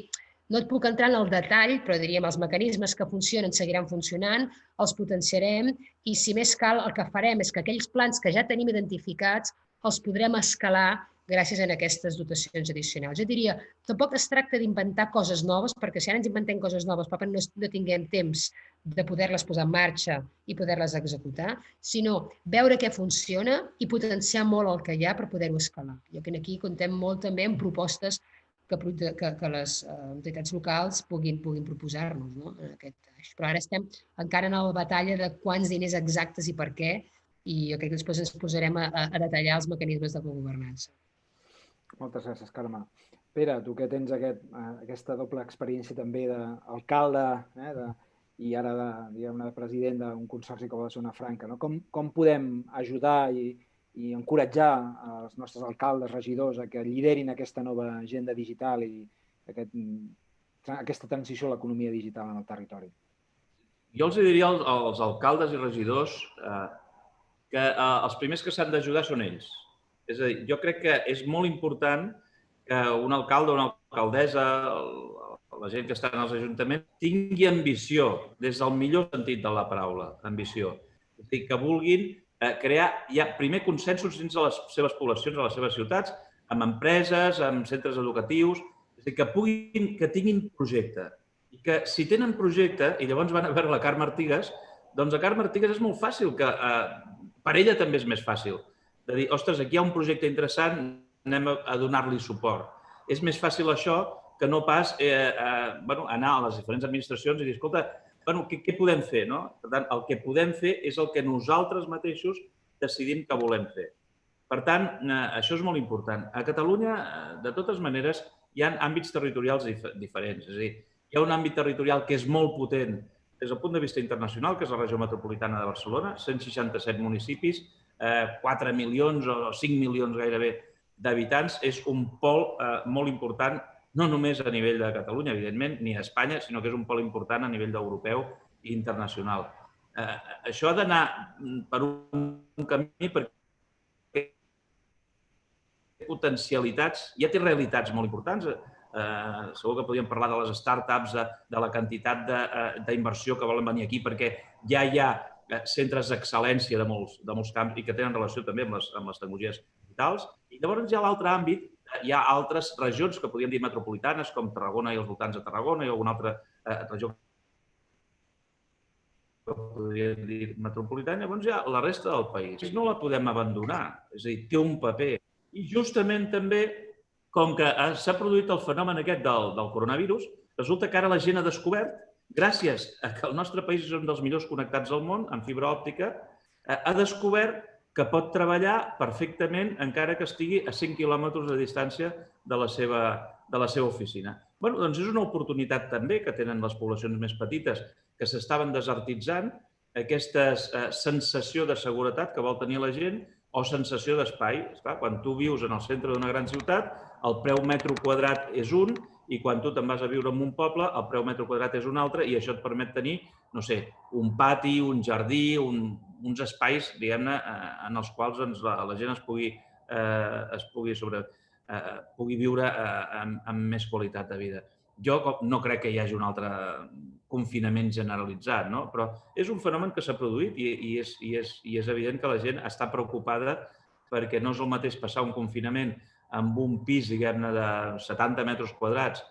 no et puc entrar en el detall, però diríem els mecanismes que funcionen seguiran funcionant, els potenciarem i, si més cal, el que farem és que aquells plans que ja tenim identificats els podrem escalar gràcies a aquestes dotacions addicionals. Jo diria, tampoc es tracta d'inventar coses noves, perquè si ara ens inventem coses noves, però no tinguem temps de poder-les posar en marxa i poder-les executar, sinó veure què funciona i potenciar molt el que hi ha per poder-ho escalar. Jo crec que aquí contem molt també amb propostes que les entitats locals puguin proposar-nos. Però ara estem encara en la batalla de quants diners exactes i per què, i jo crec que després ens posarem a detallar els mecanismes de governança. Moltes gràcies, Carme. Pere, tu que tens aquesta doble experiència també d'alcalde i ara de president d'un consorci com la Zona Franca, com podem ajudar i encoratjar els nostres alcaldes, regidors, a que liderin aquesta nova agenda digital i aquesta transició a l'economia digital en el territori? Jo els diria als alcaldes i regidors que els primers que s'han d'ajudar són ells. És a dir, jo crec que és molt important que un alcalde o una alcaldessa, la gent que està en els ajuntaments, tingui ambició, des del millor sentit de la paraula, ambició. És a dir, que vulguin crear ja primer consensos dins de les seves poblacions, a les seves ciutats, amb empreses, amb centres educatius, és a dir, que tinguin projecte. I que si tenen projecte, i llavors van a veure la Carme Artigas, Doncs a Carme Artigas és molt fàcil, que per ella també és més fàcil. De dir, ostres, aquí hi ha un projecte interessant, anem a donar-li suport. És més fàcil això que no pas anar a les diferents administracions i dir, escolta, què podem fer? Per tant, el que podem fer és el que nosaltres mateixos decidim que volem fer. Per tant, això és molt important. A Catalunya, de totes maneres, hi ha àmbits territorials diferents. És a dir, hi ha un àmbit territorial que és molt potent des del punt de vista internacional, que és la regió metropolitana de Barcelona, 167 municipis, 4 milions o 5 milions gairebé d'habitants. És un pol molt important, no només a nivell de Catalunya, evidentment, ni a Espanya, sinó que és un pol important a nivell europeu i internacional. Això ha d'anar per un camí perquè potencialitats, ja té realitats molt importants. Segur que podríem parlar de les startups, de la quantitat d'inversió que volen venir aquí, perquè ja hi ha centres d'excel·lència de molts camps i que tenen relació també amb les tecnologies digitals. I llavors hi ha l'altre àmbit, hi ha altres regions que podríem dir metropolitanes, com Tarragona i els voltants de Tarragona, i alguna altra regió que podríem dir metropolitana. Llavors hi ha la resta del país. No la podem abandonar, és a dir, té un paper. I justament també, com que s'ha produït el fenomen aquest del coronavirus, resulta que ara la gent ha descobert, gràcies a que el nostre país és un dels millors connectats del món, amb fibra òptica, ha descobert que pot treballar perfectament encara que estigui a 100 quilòmetres de distància de la seva oficina. Bé, doncs és una oportunitat també que tenen les poblacions més petites que s'estaven desertitzant, aquesta sensació de seguretat que vol tenir la gent o sensació d'espai. Quan tu vius en el centre d'una gran ciutat, el preu metro quadrat és un i quan tu te'n vas a viure en un poble, el preu metro quadrat és un altre i això et permet tenir, no sé, un pati, un jardí, uns espais, diguem-ne, en els quals la gent pugui viure amb més qualitat de vida. Jo no crec que hi hagi un altre confinament generalitzat, però és un fenomen que s'ha produït i és evident que la gent està preocupada perquè no és el mateix passar un confinament amb un pis, diguem-ne, de 70 metres quadrats,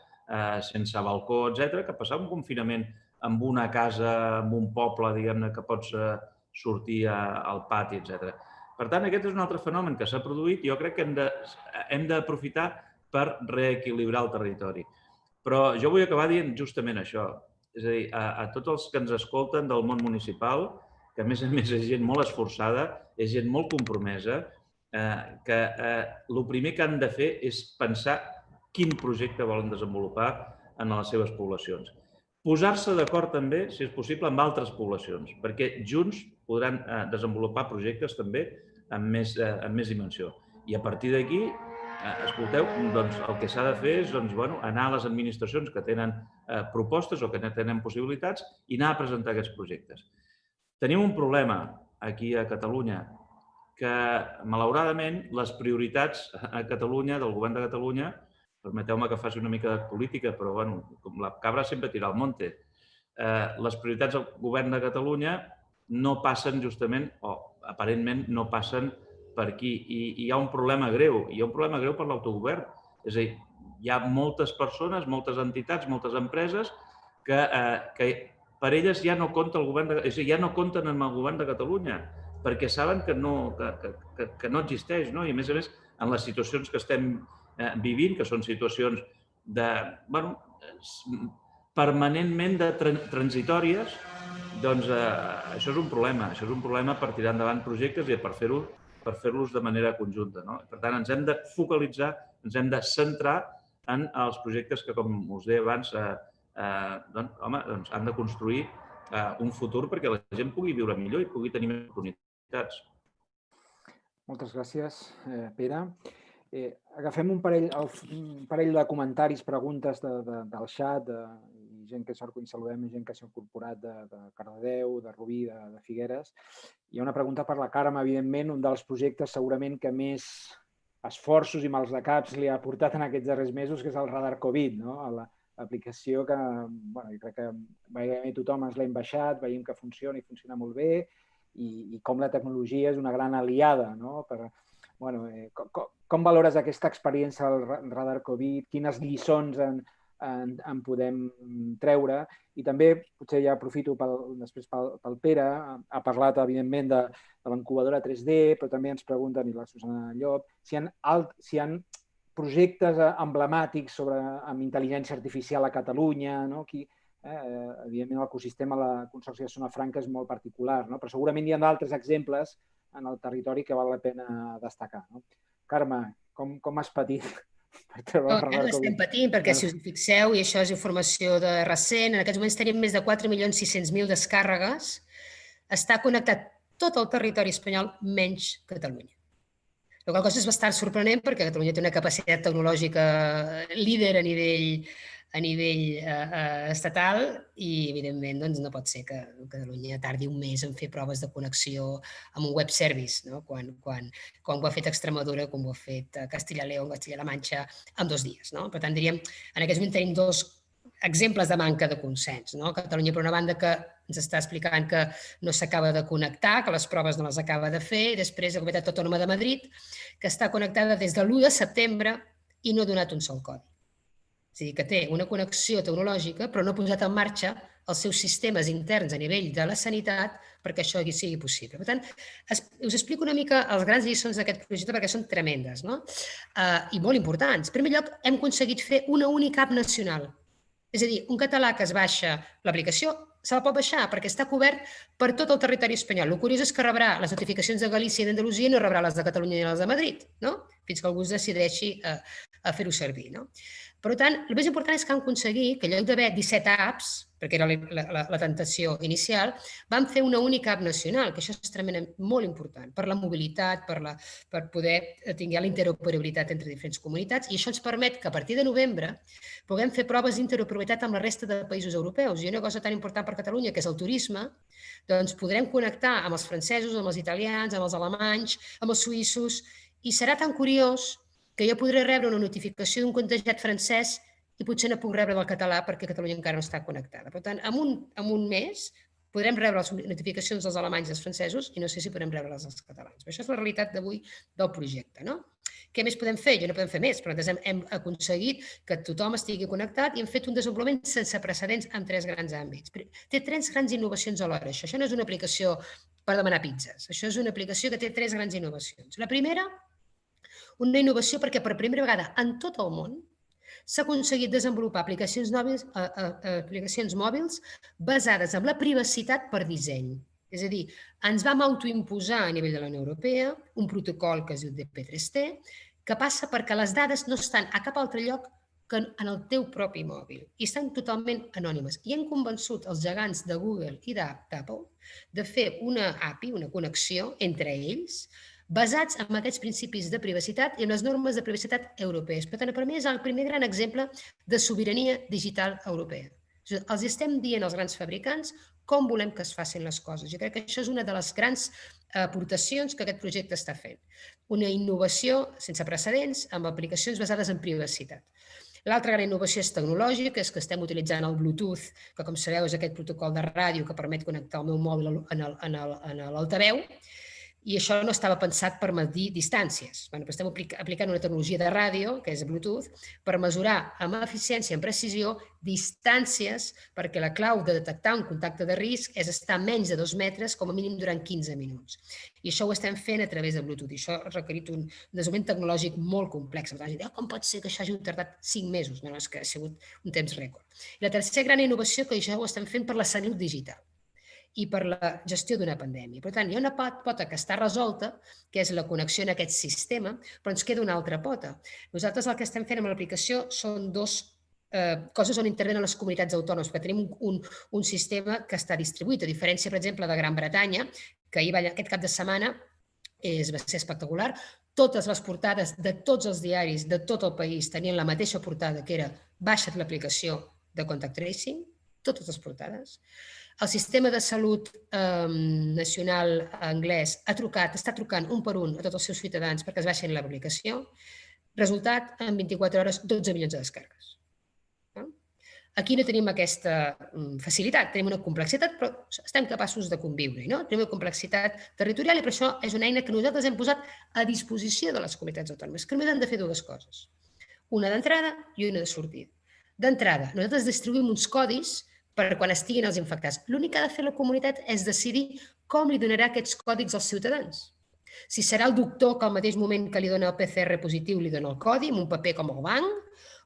sense balcó, etc., que passar un confinament amb una casa, amb un poble, diguem-ne, que pots sortir al pati, etc. Per tant, aquest és un altre fenomen que s'ha produït i jo crec que hem d'aprofitar per reequilibrar el territori. Però jo vull acabar dient justament això. És a dir, a tots els que ens escolten del món municipal, que a més és gent molt esforçada, és gent molt compromesa, que el primer que han de fer és pensar quin projecte volen desenvolupar en les seves poblacions. Posar-se d'acord també, si és possible, amb altres poblacions, perquè junts podran desenvolupar projectes també amb més dimensió. I a partir d'aquí, escolteu, el que s'ha de fer és anar a les administracions que tenen propostes o que tenen possibilitats i anar a presentar aquests projectes. Tenim un problema aquí a Catalunya que, malauradament, les prioritats a Catalunya, del govern de Catalunya, permeteu-me que faci una mica de política, però com la cabra sempre tira al monte, les prioritats del govern de Catalunya no passen justament, o aparentment no passen per aquí. I hi ha un problema greu, i hi ha un problema greu per l'autogovern. És a dir, hi ha moltes persones, moltes entitats, moltes empreses que per elles ja no compta el govern, és a dir, ja no compten amb el govern de Catalunya, perquè saben que no existeix. I, a més, en les situacions que estem vivint, que són situacions permanentment transitòries, doncs això és un problema. Això és un problema per tirar endavant projectes i per fer-los de manera conjunta. Per tant, ens hem de focalitzar, ens hem de centrar en els projectes que, com us deia abans, han de construir un futur perquè la gent pugui viure millor i pugui tenir més oportunitats. Moltes gràcies, Pere. Agafem un parell de comentaris, preguntes del xat, gent que saludem, gent que s'ha incorporat de Cardedeu, de Rubí, de Figueres. Hi ha una pregunta per la Carme, evidentment, un dels projectes segurament que més esforços i mals de caps li ha portat en aquests darrers mesos, que és el radar Covid, l'aplicació que jo crec que gairebé tothom ens l'hem baixat, veiem que funciona i funciona molt bé i com la tecnologia és una gran aliada. Com valores aquesta experiència del radar Covid? Quines lliçons en podem treure. I també, potser ja aprofito després pel Pere, ha parlat, evidentment, de la incubadora 3D, però també ens pregunten, i la Susana Llop, si hi ha projectes emblemàtics amb intel·ligència artificial a Catalunya, no? Evidentment, l'ecosistema de la Consorci de Zona Franca és molt particular, no? Però segurament hi ha d'altres exemples en el territori que val la pena destacar. No? Carme, com has patit? Estem patint perquè, si us hi fixeu, i això és informació de recent, en aquests moments tenim més de 4.600.000 descàrregues. Està connectat tot el territori espanyol menys Catalunya. La qual cosa és bastant sorprenent perquè Catalunya té una capacitat tecnològica líder a nivell estatal i, evidentment, no pot ser que Catalunya tardi un mes en fer proves de connexió amb un web service, quan ho ha fet Extremadura, com ho ha fet Castilla y León, Castilla-La Manxa, en 2 dies. Per tant, diríem, en aquest moment tenim 2 exemples de manca de consens. Catalunya, per una banda, que ens està explicant que no s'acaba de connectar, que les proves no les acaba de fer, i després la Comunitat Autònoma de Madrid, que està connectada des de l'1 de setembre i no ha donat un sol codi. És a dir, que té una connexió tecnològica, però no ha posat en marxa els seus sistemes interns a nivell de la sanitat perquè això sigui possible. Per tant, us explico una mica els grans lliçons d'aquest projecte perquè són tremendes i molt importants. En primer lloc, hem aconseguit fer una única app nacional. És a dir, un català que es baixa l'aplicació se la pot baixar perquè està cobert per tot el territori espanyol. El curiós és que rebrà les notificacions de Galícia i d'Andalusia i no rebrà les de Catalunya ni les de Madrid, fins que algú es decideixi a fer-ho servir. Per tant, el més important és que han aconseguit que en lloc d'haver 17 apps, perquè era la tentació inicial, van fer una única app nacional, que això és tremendament molt important per la mobilitat, per poder tenir la interoperabilitat entre diferents comunitats, i això ens permet que a partir de novembre puguem fer proves d'interoperabilitat amb la resta de països europeus. I una cosa tan important per Catalunya, que és el turisme, doncs podrem connectar amb els francesos, amb els italians, amb els alemanys, amb els suïssos, i serà tan curiós que jo podré rebre una notificació d'un contejat francès i potser no puc rebre del català perquè Catalunya encara no està connectada. Per tant, en un mes podrem rebre les notificacions dels alemanys i dels francesos i no sé si podrem rebre les dels catalans. Això és la realitat d'avui del projecte. Què més podem fer? Jo no podem fer més, però hem aconseguit que tothom estigui connectat i hem fet un desenvolupament sense precedents en 3 grans àmbits. Té 3 grans innovacions alhora. Això no és una aplicació per demanar pizzas. Això és una aplicació que té 3 grans innovacions. La primera, una innovació perquè per primera vegada en tot el món s'ha aconseguit desenvolupar aplicacions mòbils basades en la privacitat per disseny. És a dir, ens vam autoimposar a nivell de la Unió Europea un protocol que es diu DP3T, que passa perquè les dades no estan a cap altre lloc que en el teu propi mòbil i estan totalment anònimes. I hem convençut els gegants de Google i d'Apple de fer una API, una connexió entre ells, basats en aquests principis de privacitat i en les normes de privacitat europees. Per tant, per mi és el primer gran exemple de sobirania digital europea. Els estem dient als grans fabricants com volem que es facin les coses. Jo crec que això és una de les grans aportacions que aquest projecte està fent. Una innovació sense precedents amb aplicacions basades en privacitat. L'altra gran innovació és tecnològica, és que estem utilitzant el Bluetooth, que com sabeu és aquest protocol de ràdio que permet connectar el meu mòbil en l'altaveu, i això no estava pensat per medir distàncies. Estem aplicant una tecnologia de ràdio, que és Bluetooth, per mesurar amb eficiència i amb precisió distàncies, perquè la clau de detectar un contacte de risc és estar a menys de 2 metres com a mínim durant 15 minuts. I això ho estem fent a través de Bluetooth. I això ha requerit un desenvolupament tecnològic molt complex. Com pot ser que això hagi tardat 5 mesos? No, és que ha sigut un temps rècord. I la tercera gran innovació, que això ho estem fent per la salut digital i per la gestió d'una pandèmia. Per tant, hi ha una pota que està resolta, que és la connexió en aquest sistema, però ens queda una altra pota. Nosaltres el que estem fent amb l'aplicació són 2 coses on intervenen les comunitats autònomes, perquè tenim un sistema que està distribuït, a diferència, per exemple, de Gran Bretanya, que aquest cap de setmana va ser espectacular. Totes les portades de tots els diaris de tot el país tenien la mateixa portada, que era baixa't l'aplicació de Contact Tracing, totes les portades. El sistema de salut nacional anglès està trucant un per un a tots els seus ciutadans perquè es baixin l'aplicació. Resultat, en 24 hores, 12 milions de descàrregues. Aquí no tenim aquesta facilitat, tenim una complexitat, però estem capaços de conviure. Tenim una complexitat territorial i per això és una eina que nosaltres hem posat a disposició de les comunitats autònomes, que només han de fer 2 coses. Una d'entrada i una de sortida. D'entrada, nosaltres distribuïm uns codis per quan estiguin els infectats. L'únic que ha de fer la comunitat és decidir com li donarà aquests còdics als ciutadans. Si serà el doctor que al mateix moment que li dona el PCR positiu li dona el codi en un paper com el banc,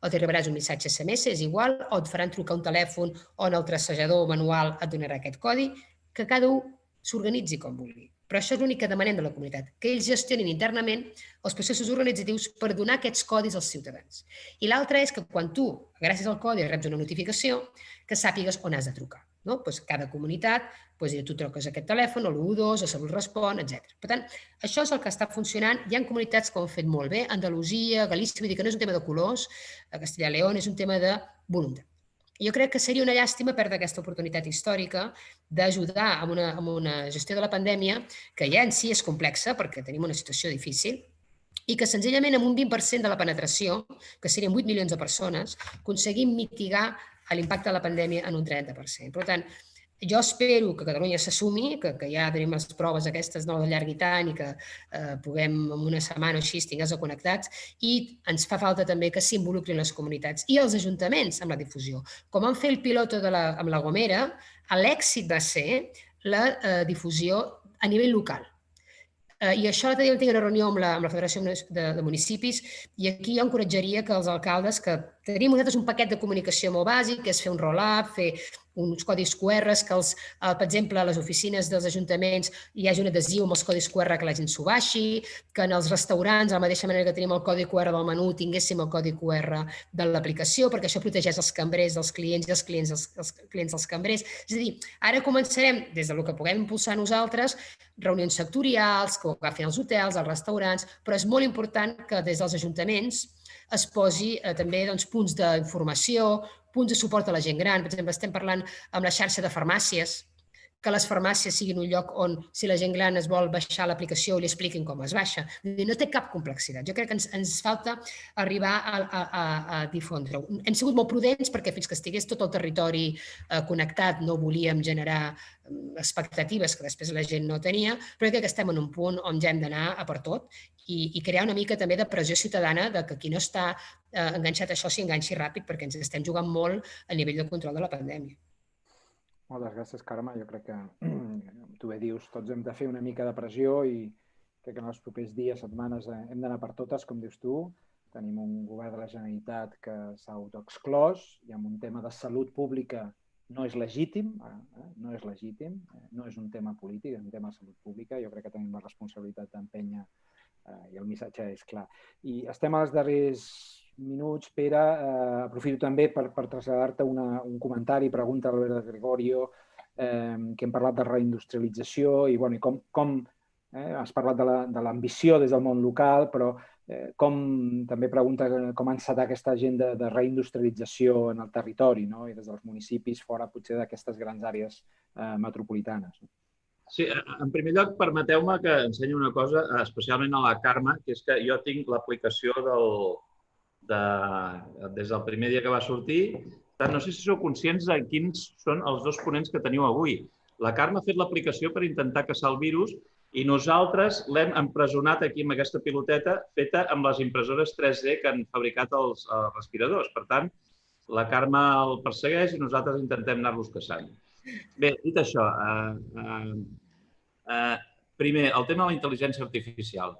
o t'hi rebràs un missatge SMS, és igual, o et faran trucar un telèfon o en el tracejador manual et donarà aquest codi, que cada un s'organitzi com vulgui. Però això és l'únic que demanem de la comunitat, que ells gestionin internament els processos organitzatius per donar aquests codis als ciutadans. I l'altre és que quan tu, gràcies al codi, reps una notificació, que sàpigues on has de trucar. Cada comunitat, tu truques aquest telèfon, o l'112, o Salut Respon, etc. Per tant, això és el que està funcionant. Hi ha comunitats que ho han fet molt bé, Andalusia, Galícia, vull dir que no és un tema de colors, a Castella i León és un tema de voluntat. Jo crec que seria una llàstima perdre aquesta oportunitat històrica d'ajudar amb una gestió de la pandèmia que ja en si és complexa perquè tenim una situació difícil i que senzillament amb un 20% de la penetració, que serien 8 milions de persones, aconseguim mitigar l'impacte de la pandèmia en un 30%. Per tant, jo espero que Catalunya s'assumi, que ja tenim les proves aquestes de llarg i tant i que puguem en una setmana o així tingués connectats, i ens fa falta també que s'involucrin les comunitats i els ajuntaments amb la difusió. Com van fer el pilot amb la Gomera, l'èxit va ser la difusió a nivell local. I això l'altre dia tinc una reunió amb la Federació de Municipis i aquí jo encoratjaria que els alcaldes, que tenim nosaltres un paquet de comunicació molt bàsic, que és fer un roll-up, fer uns codis QR, que per exemple a les oficines dels ajuntaments hi hagi un adhesiu amb els codis QR que la gent s'ho baixi, que en els restaurants, de la mateixa manera que tenim el codi QR del menú, tinguéssim el codi QR de l'aplicació, perquè això protegeix els cambrers dels clients i els clients dels cambrers. És a dir, ara començarem, des del que puguem impulsar nosaltres, reunions sectorials, que ho agafin els hotels, els restaurants, però és molt important que des dels ajuntaments es posi també punts d'informació, punts de suport a la gent gran. Per exemple, estem parlant amb la xarxa de farmàcies, que les farmàcies siguin un lloc on, si la gent gran es vol baixar l'aplicació, li expliquin com es baixa. No té cap complexitat. Jo crec que ens falta arribar a difondre-ho. Hem sigut molt prudents perquè fins que estigués tot el territori connectat no volíem generar expectatives que després la gent no tenia, però crec que estem en un punt on ja hem d'anar a per tot i crear una mica també de pressió ciutadana de que qui no està enganxat a això s'enganxi ràpid perquè ens estem jugant molt a nivell de control de la pandèmia. Moltes gràcies, Carme. Jo crec que, tu bé dius, tots hem de fer una mica de pressió i crec que en els propers dies, setmanes, hem d'anar per totes, com dius tu. Tenim un govern de la Generalitat que s'ha autoexclòs i amb un tema de salut pública no és legítim, no és un tema polític, és un tema de salut pública. Jo crec que tenim la responsabilitat d'empènyer i el missatge és clar. I estem als darrers minuts, Pere. Aprofito també per traslladar-te un comentari, pregunta a l'Albert de Gregorio, que hem parlat de reindustrialització i com has parlat de l'ambició des del món local, però també pregunta com encetar aquesta agenda de reindustrialització en el territori i des dels municipis fora potser d'aquestes grans àrees metropolitanes. Sí, en primer lloc, permeteu-me que ensenyi una cosa, especialment a la Carme, que és que jo tinc l'aplicació des del primer dia que va sortir. No sé si sou conscients de quins són els dos ponents que teniu avui. La Carme ha fet l'aplicació per intentar caçar el virus i nosaltres l'hem empresonat aquí amb aquesta piloteta feta amb les impressores 3D que han fabricat els respiradors. Per tant, la Carme el persegueix i nosaltres intentem anar-los caçant. Bé, dit això, primer, el tema de la intel·ligència artificial.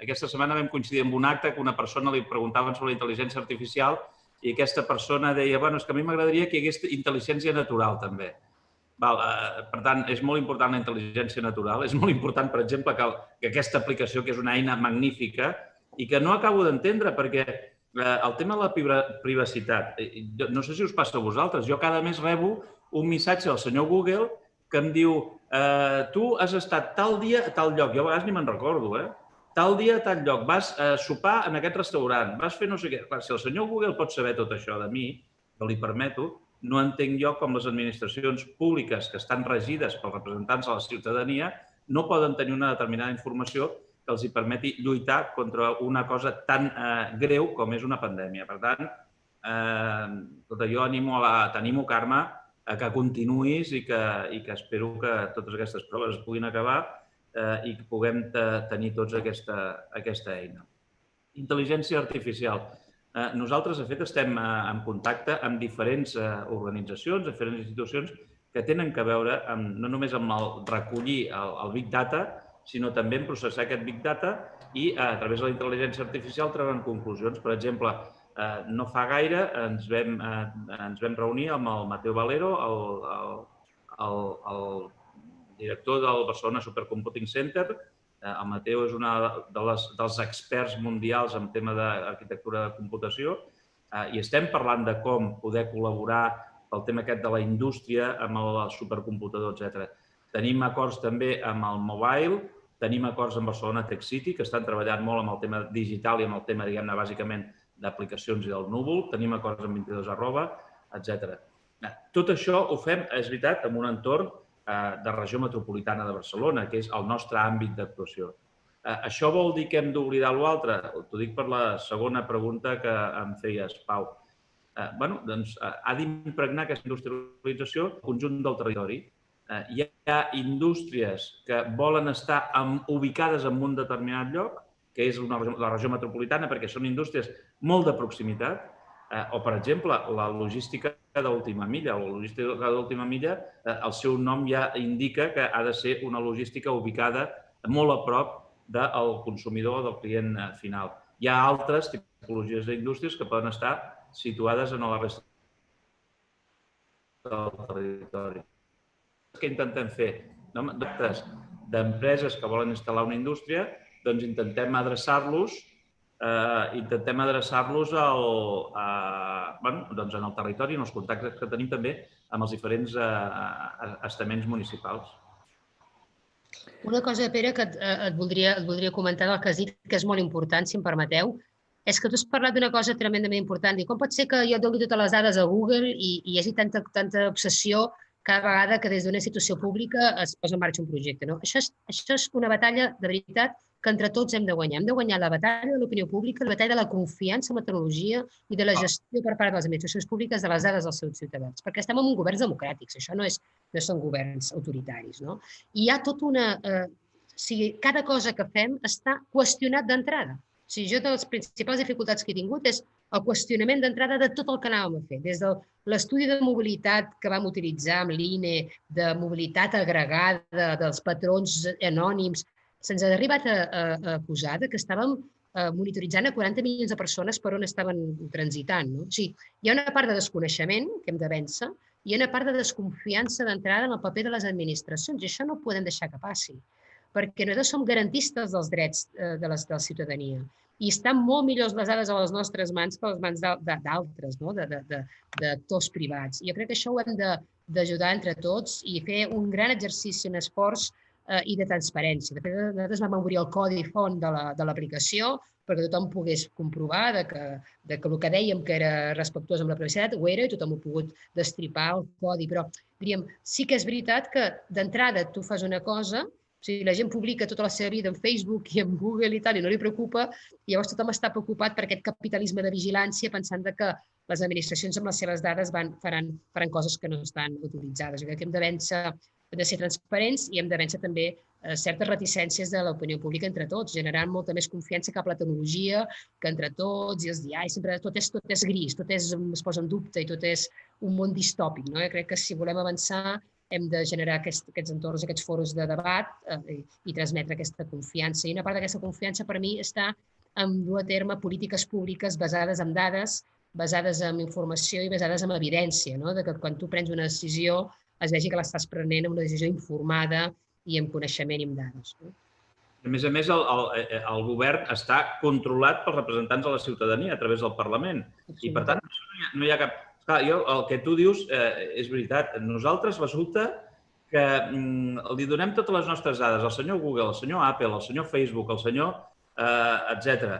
Aquesta setmana vam coincidir en un acte que una persona li preguntaven sobre la intel·ligència artificial i aquesta persona deia, és que a mi m'agradaria que hi hagués intel·ligència natural també. Per tant, és molt important la intel·ligència natural. És molt important, per exemple, que aquesta aplicació, que és una eina magnífica i que no acabo d'entendre perquè el tema de la privacitat, no sé si us passa a vosaltres, jo cada mes rebo un missatge del senyor Google que em diu tu has estat tal dia a tal lloc, jo a vegades ni me'n recordo, tal dia a tal lloc, vas a sopar en aquest restaurant, vas fer no sé què. Clar, si el senyor Google pot saber tot això de mi, que li permeto, no entenc jo com les administracions públiques que estan regides pels representants de la ciutadania no poden tenir una determinada informació que els permeti lluitar contra una cosa tan greu com és una pandèmia. Per tant, jo t'animo, Carme, a que continuïs i que espero que totes aquestes proves es puguin acabar i que puguem tenir tots aquesta eina. Intel·ligència artificial. nosaltres, de fet, estem en contacte amb diferents organitzacions, diferents institucions que tenen a veure no només amb el recollir el Big Data, sinó també en processar aquest Big Data i a través de la intel·ligència artificial treuen conclusions. Per exemple, no fa gaire ens vam reunir amb el Mateo Valero, el director del Barcelona Supercomputing Center. El Mateo és un dels experts mundials en tema d'arquitectura de computació i estem parlant de com poder col·laborar pel tema aquest de la indústria amb el supercomputador, etc. Tenim acords també amb el mobile, tenim acords amb Barcelona Tech City, que estan treballant molt amb el tema digital i amb el tema, diguem-ne, bàsicament d'aplicacions i del núvol. Tenim acords amb 22@, etc. Tot això ho fem, és veritat, en un entorn de regió metropolitana de Barcelona, que és el nostre àmbit d'actuació. Això vol dir que hem d'oblidar l'altre? T'ho dic per la segona pregunta que em feies, Pau. Doncs ha d'impregnar aquesta industrialització el conjunt del territori. Hi ha indústries que volen estar ubicades en un determinat lloc, que és la regió metropolitana, perquè són indústries molt de proximitat, o, per exemple, la logística d'última milla. La logística d'última milla, el seu nom ja indica que ha de ser una logística ubicada molt a prop del consumidor o del client final. Hi ha altres tipologies d'indústries que poden estar situades en la resta del territori. Què intentem fer? D'empreses que volen instal·lar una indústria, doncs intentem adreçar-los en el territori, en els contactes que tenim també amb els diferents estaments municipals. Una cosa, Pere, que et voldria comentar del que has dit, que és molt important, si em permeteu, és que tu has parlat d'una cosa tremendament important. Com pot ser que jo doni totes les dades a Google i hi hagi tanta obsessió cada vegada que des d'una institució pública es posa en marxa un projecte? Això és una batalla, de veritat, que entre tots hem de guanyar. Hem de guanyar la batalla de l'opinió pública, la batalla de la confiança en la tecnologia i de la gestió per part de les administracions públiques de les dades dels seus ciutadans. Perquè estem en governs democràtics, això no són governs autoritaris. I hi ha tota una... Cada cosa que fem està qüestionat d'entrada. Jo, de les principals dificultats que he tingut és el qüestionament d'entrada de tot el que anàvem a fer, des de l'estudi de mobilitat que vam utilitzar amb l'INE, de mobilitat agregada, dels patrons anònims. Se'ns ha arribat a posar que estàvem monitoritzant a 40 milions de persones per on estaven transitant. O sigui, hi ha una part de desconeixement que hem de vèncer i hi ha una part de desconfiança d'entrada en el paper de les administracions. I això no ho podem deixar que passi, perquè nosaltres som garantistes dels drets de la ciutadania i estan molt millors les dades a les nostres mans que a les mans d'altres, d'actors privats. Jo crec que això ho hem d'ajudar entre tots i fer un gran exercici, un esforç i de transparència. De fet, nosaltres vam obrir el codi font de l'aplicació perquè tothom pogués comprovar que el que dèiem que era respectuós amb la privacitat ho era i tothom ho ha pogut destripar el codi. Però, diríem, sí que és veritat que d'entrada tu fas una cosa, si la gent publica tota la seva vida en Facebook i en Google i tal i no li preocupa, llavors tothom està preocupat per aquest capitalisme de vigilància pensant que les administracions amb les seves dades faran coses que no estan autoritzades. Jo crec que hem de ser transparents i hem de vèncer també certes reticències de l'opinió pública entre tots, generant molta més confiança cap a la tecnologia que entre tots i els diaris. Sempre tot és gris, tot es posa en dubte i tot és un món distòpic. Jo crec que si volem avançar hem de generar aquests entorns, aquests foros de debat i transmetre aquesta confiança. I una part d'aquesta confiança per mi està en dur a terme polítiques públiques basades en dades, basades en informació i basades en evidència, que quan tu prens una decisió es vegi que l'estàs prenent una decisió informada i amb coneixement i amb dades. A més, el govern està controlat pels representants de la ciutadania a través del Parlament. I, per tant, no hi ha cap... Clar, el que tu dius és veritat. Nosaltres resulta que li donem totes les nostres dades al senyor Google, al senyor Apple, al senyor Facebook, al senyor etc.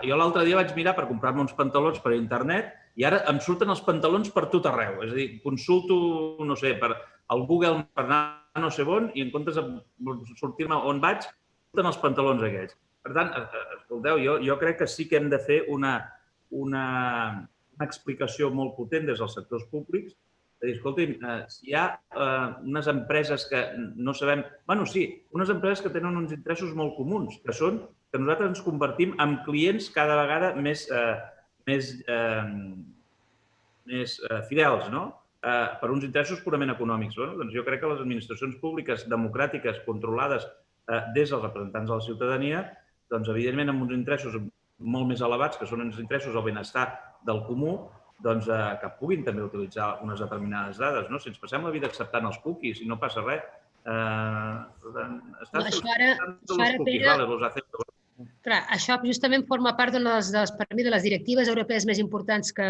Jo l'altre dia vaig mirar per comprar-me uns pantalons per internet i ara em surten els pantalons per tot arreu. És a dir, consulto, no sé, per el Google per anar no sé on i en comptes de sortir-me on vaig, surten els pantalons aquests. Per tant, escolteu, jo crec que sí que hem de fer una explicació molt potent des dels sectors públics. És a dir, escolti'm, si hi ha unes empreses que no sabem... Bé, sí, unes empreses que tenen uns interessos molt comuns, que són que nosaltres ens convertim en clients cada vegada més fidels, no? Per uns interessos purament econòmics. Doncs jo crec que les administracions públiques democràtiques controlades des dels representants de la ciutadania, doncs evidentment amb uns interessos molt més elevats, que són els interessos del benestar del comú, doncs que puguin també utilitzar unes determinades dades. Si ens passem la vida acceptant els cookies i no passa res, Clar, això justament forma part per mi de les directives europees més importants que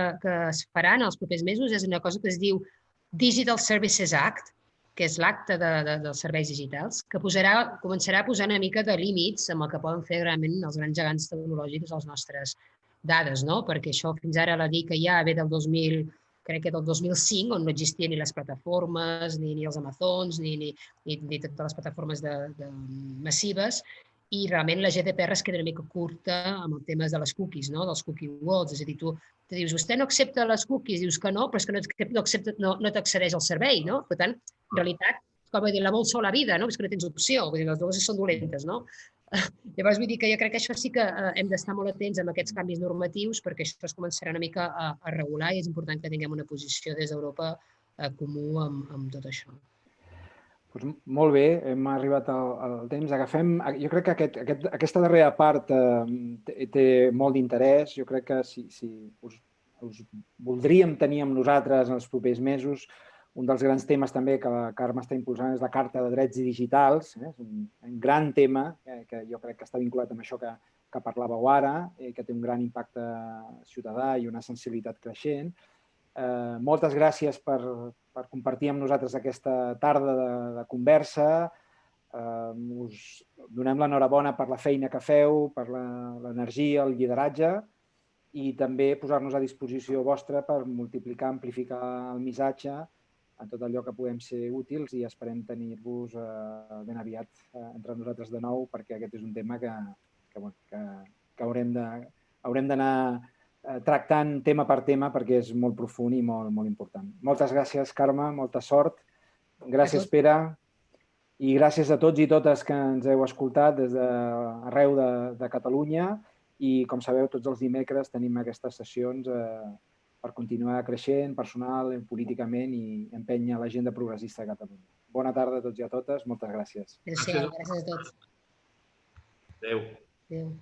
es faran els propers mesos. És una cosa que es diu Digital Services Act, que és l'acte dels serveis digitals, que començarà a posar una mica de límits amb el que poden fer realment els grans gegants tecnològics a les nostres dades, no? Perquè això fins ara la llei que hi ha ve del 2000, crec que del 2005, on no existien ni les plataformes, ni els Amazons, ni totes les plataformes massives, i realment la GDPR es queda una mica curta amb els temes de les cookies, dels cookie walls. És a dir, tu dius, vostè no accepta les cookies, dius que no, però és que no t'accedeix al servei, no? Per tant, en realitat, com a dir, la molt sola vida, no? És que no tens opció, vull dir, les dues són dolentes, no? Llavors, vull dir que jo crec que això sí que hem d'estar molt atents amb aquests canvis normatius perquè això es començarà una mica a regular i és important que tinguem una posició des d'Europa comú amb tot això. Doncs molt bé, hem arribat al temps. Jo crec que aquesta darrera part té molt d'interès. Jo crec que si us voldríem tenir amb nosaltres en els propers mesos, un dels grans temes també que la Carme està impulsant és la Carta de Drets Digitals. És un gran tema que jo crec que està vinculat amb això que parlàveu ara, que té un gran impacte ciutadà i una sensibilitat creixent. Moltes gràcies per compartir amb nosaltres aquesta tarda de conversa. Us donem l'enhorabona per la feina que feu, per l'energia, el lideratge i també posar-nos a disposició vostra per multiplicar, amplificar el missatge en tot allò que puguem ser útils i esperem tenir-vos ben aviat entre nosaltres de nou perquè aquest és un tema que haurem d'anar tractant tema per tema perquè és molt profund i molt important. Moltes gràcies, Carme, molta sort. Gràcies, Pere. I gràcies a tots i totes que ens heu escoltat des d'arreu de Catalunya i, com sabeu, tots els dimecres tenim aquestes sessions per continuar creixent personal, políticament i empènyer l'agenda progressista de Catalunya. Bona tarda a tots i a totes. Moltes gràcies. Gràcies a tots. Adéu. Adéu.